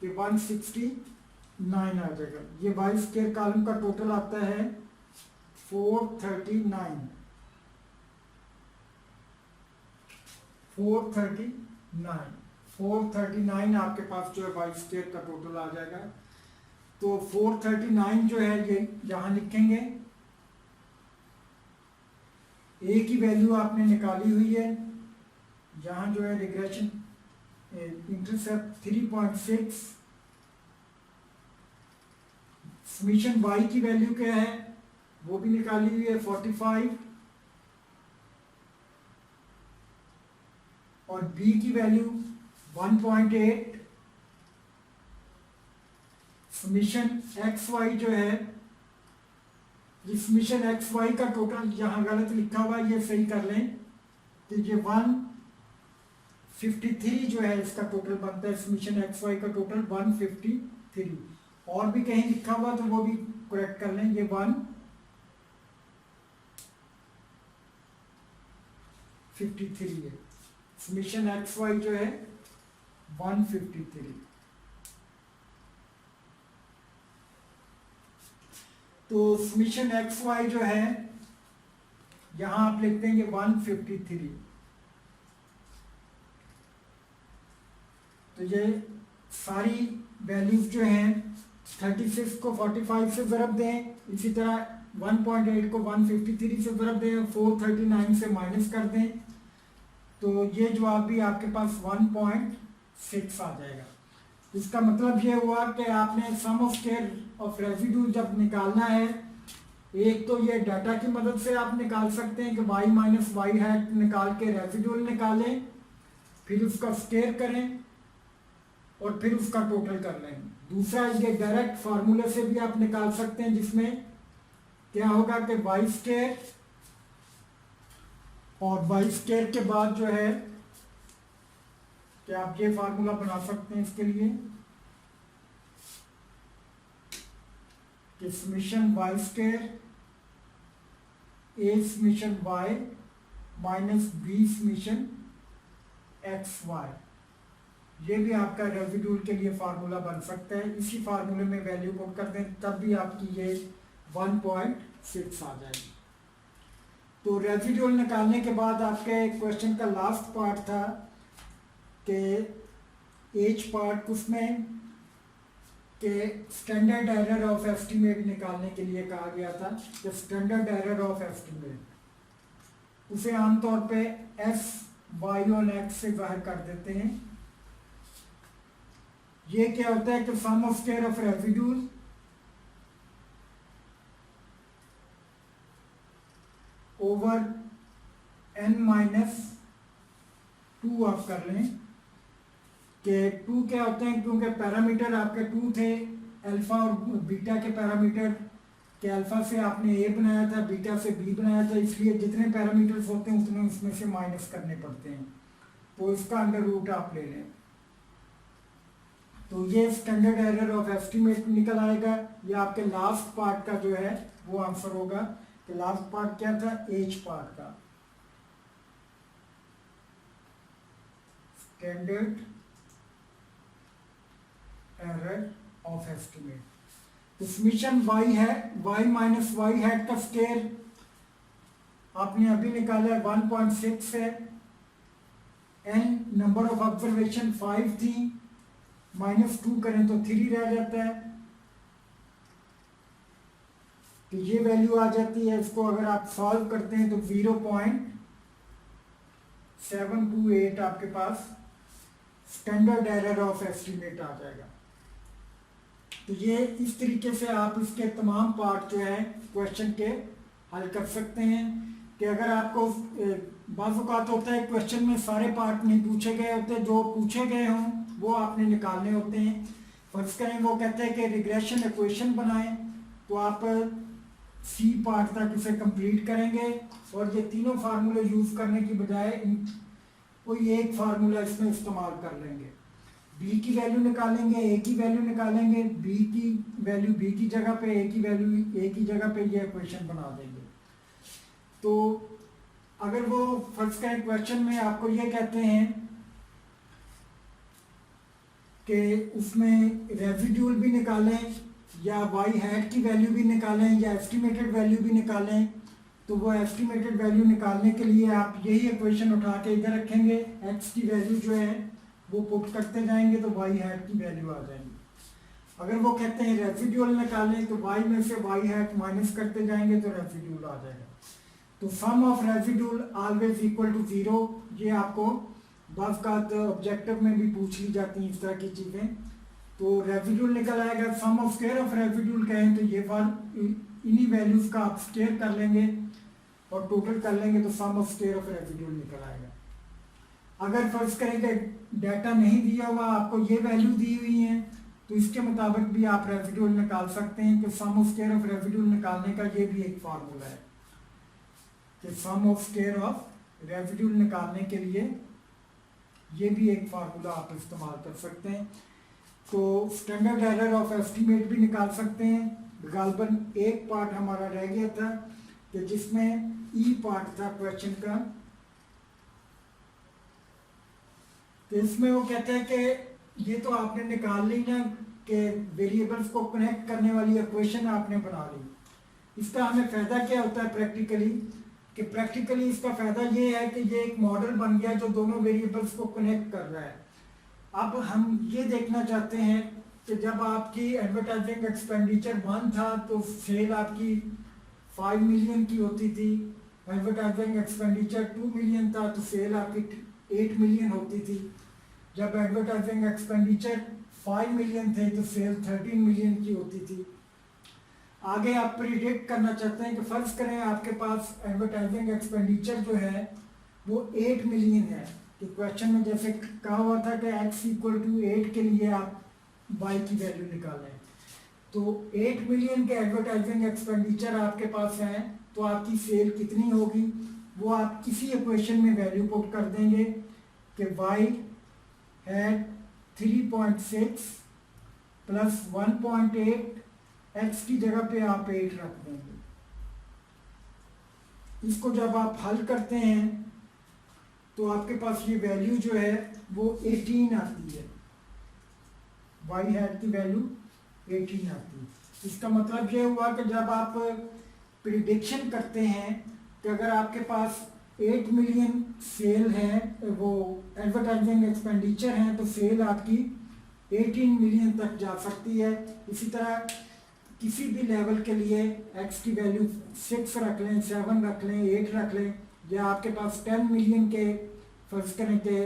ये 169 आ जाएगा। ये वाई स्क्वायर कॉलम का टोटल आता है 439। 439 आपके पास जो है वाई स्क्वायर का टोटल आ जाएगा। तो 439 जो है ये यहां लिखेंगे। ए की वैल्यू आपने निकाली हुई है, यहाँ जो है रिग्रेशन इंटरसेप्ट 3.6। समेशन वाई की वैल्यू क्या है वो भी निकाली हुई है 45, और बी की वैल्यू 1.8। समेशन एक्स वाई जो है, इस समेशन एक्स वाई का टोटल यहाँ गलत लिखा हुआ है, ये सही कर लें। तो ये 153 जो है इसका टोटल बनता है। समेशन एक्स वाई का टोटल 153, और भी कहीं लिखा हुआ तो वो भी करेक्ट कर लें। ये 153 है समीशन एक्स वाई जो है 153। तो समीशन एक्स वाई जो है यहां आप लिख देंगे 153। तो ये सारी वैल्यूज जो हैं 36 को 45 से ज़रब दें, इसी तरह 1.8 को 153 से ज़रब दें, 439 से माइनस कर दें, तो ये जवाब भी आपके पास 1.6 आ जाएगा। इसका मतलब ये हुआ कि आपने सम ऑफ स्क्वायर ऑफ रेसिड्यू जब निकालना है, एक तो ये डाटा की मदद से आप निकाल सकते हैं कि y माइनस वाई हैट निकाल के रेसिड्यूल निकालें, फिर उसका स्क्वायर करें और फिर उसका टोटल कर लें। दूसरा ये डायरेक्ट फार्मूले से भी आप निकाल सकते हैं, जिसमें क्या होगा कि वाई स्क्वायर और वाई स्क्वायर के बाद जो है कि आप ये फार्मूला बना सकते हैं इसके लिए कि summation y square a summation y minus b summation x y, ये भी आपका रेसिड्यूल के लिए फार्मूला बन सकता है। इसी फार्मूले में वैल्यू पुट कर दें, तब भी आपकी ये 1.6 आ जाएगी। तो रेसिड्यूल निकालने के बाद आपके क्वेश्चन का लास्ट पार्ट था कि एच पार्ट उसमें कि स्टैंडर्ड एरर ऑफ एस्टीमेट निकालने के लिए कहा गया था कि स्टैंडर्ड एरर ऑफ एस्टीमेट उसे आमतौर पे एस वाई ऑन एक्स से जाहिर कर देते हैं। ये क्या होता है कि sum of square of residual over n minus 2 आप कर लें कि 2 क्या होते हैं, क्योंकि पैरामीटर आपके 2 थे, अल्फा और बीटा के पैरामीटर के अल्फा से आपने ए बनाया था, बीटा से बी बनाया था, इसलिए जितने पैरामीटर्स होते हैं उतने उसमें से माइनस करने पड़ते हैं। तो इसका अंडर रूट आप ले लें, तो ये स्टैंडर्ड एरर ऑफ एस्टीमेट निकल आएगा। ये आपके लास्ट पार्ट का जो है वो आंसर होगा कि लास्ट पार्ट क्या था, एच पार्ट का स्टैंडर्ड एरर ऑफ एस्टीमेट। तो समीशन वाई है, वाई माइनस वाई हैट का स्क्वायर आपने अभी निकाला है 1.6 है, एन नंबर ऑफ ऑब्जर्वेशन 5 थी, -2 करें तो 3 रह जाता है, तो ये वैल्यू आ जाती है। इसको अगर आप सॉल्व करते हैं तो 0.728 आपके पास स्टैंडर्ड एरर ऑफ एस्टीमेट आ जाएगा। तो ये इस तरीके से आप इसके तमाम पार्ट जो है क्वेश्चन के हल कर सकते हैं कि अगर आपको बाज़ औक़ात होता है क्वेश्चन में सारे पार्ट नहीं पूछे गए होते, जो पूछे गए हों वो आपने निकालने होते हैं। फर्ज करें वो कहते हैं कि रिग्रेशन इक्वेशन बनाएं, तो आप सी पार्ट तक इसे कंप्लीट करेंगे और ये तीनों फार्मूले यूज़ करने की बजाय कोई एक फार्मूला इसमें इस्तेमाल कर लेंगे। बी की वैल्यू निकालेंगे, ए की वैल्यू निकालेंगे, बी की वैल्यू बी की जगह पे, ए की वैल्यू ए की जगह पे ये इक्वेशन बना देंगे। तो अगर वो फर्ज करें क्वेश्चन में आपको ये कहते हैं कि उसमें रेसिड्यूल भी निकालें या वाई हैट की वैल्यू भी निकालें या एस्टिमेटेड वैल्यू भी निकालें, तो वो एस्टिमेटेड वैल्यू निकालने के लिए आप यही इक्वेशन उठा के इधर रखेंगे, एक्स की वैल्यू जो है वो पुट करते जाएंगे तो वाई हैट की वैल्यू आ जाएंगी। अगर वो कहते हैं रेसिड्यूल निकालें तो वाई में से वाई हैट माइनस करते जाएंगे तो रेसिड्यूल आ जाएगा। तो sum of residual always equal to 0, ये आपको बाज़ ऑब्जेक्टिव में भी पूछ ली जाती हैं इस तरह की चीज़ें। तो रेसिड्यूल निकल आएगा, सम ऑफ स्क्वायर ऑफ रेसिड्यूल कहें तो ये इन्हीं वैल्यूज़ का आप स्क्वायर कर लेंगे और टोटल कर लेंगे तो sum of square of residual निकल आएगा। अगर फर्ज करें कि डाटा नहीं दिया हुआ, आपको ये वैल्यू दी हुई है, तो इसके मुताबिक भी आप रेसिड्यूल निकाल सकते हैं कि sum of square of residual निकालने का ये भी एक फार्मूला है कि sum of square of residual निकालने के लिए ये भी एक फार्मूला आप इस्तेमाल कर सकते हैं। तो स्टैंडर्ड एरर ऑफ एस्टीमेट भी निकाल सकते हैं। गालबन एक पार्ट हमारा रह गया था कि जिसमें ई पार्ट था क्वेश्चन का तो इसमें वो कहते हैं कि ये तो आपने निकाल ली ना कि वेरिएबल्स को कनेक्ट करने वाली इक्वेशन आपने बना ली। इसका हमें फ़ायदा क्या होता है प्रैक्टिकली, कि प्रैक्टिकली इसका फ़ायदा ये है कि ये एक मॉडल बन गया जो दोनों वेरिएबल्स को कनेक्ट कर रहा है। अब हम ये देखना चाहते हैं कि जब आपकी एडवर्टाइजिंग एक्सपेंडिचर 1 था तो सेल आपकी 5 मिलियन की होती थी, एडवर्टाइजिंग एक्सपेंडिचर 2 मिलियन था तो सेल आपकी 8 मिलियन होती थी। जब एडवर्टाइजिंग एक्सपेंडिचर 5 मिलियन थे तो सेल 13 मिलियन की होती थी। आगे आप प्रिडिक्ट करना चाहते हैं कि फ़र्ज़ करें आपके पास एडवर्टाइजिंग एक्सपेंडिचर जो है वो 8 मिलियन है, कि क्वेश्चन में जैसे कहा हुआ था कि x = 8 के लिए आप y की वैल्यू निकालें। तो 8 मिलियन के एडवर्टाइजिंग एक्सपेंडिचर आपके पास हैं, तो आपकी सेल कितनी होगी वो आप किसी इक्वेशन में वैल्यू पुट कर देंगे कि y है 3.6 प्लस 1.8, x की जगह पे आप 8 रख देंगे। इसको जब आप हल करते हैं तो आपके पास ये वैल्यू जो है वो 18 आती है, y हैट की वैल्यू 18 आती है। इसका मतलब ये हुआ कि जब आप प्रिडिक्शन करते हैं कि अगर आपके पास 8 मिलियन सेल है, वो एडवर्टाइजिंग एक्सपेंडिचर हैं, तो सेल आपकी 18 मिलियन तक जा सकती है। इसी तरह किसी भी लेवल के लिए x की वैल्यू 6 रख लें, 7 रख लें, 8 रख लें, या आपके पास 10 मिलियन के फर्ज करें के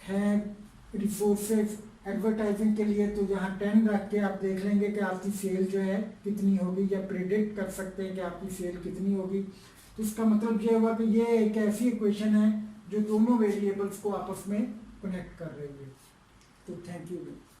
हैं रिसोर्सेज एडवर्टाइजिंग के लिए, तो यहाँ 10 रख के आप देख लेंगे कि आपकी सेल जो है कितनी होगी, या प्रिडिक्ट कर सकते हैं कि आपकी सेल कितनी होगी। तो इसका मतलब ये हुआ कि ये एक ऐसी इक्वेशन है जो दोनों वेरिएबल्स को आपस में कनेक्ट कर रही है। तो थैंक यू।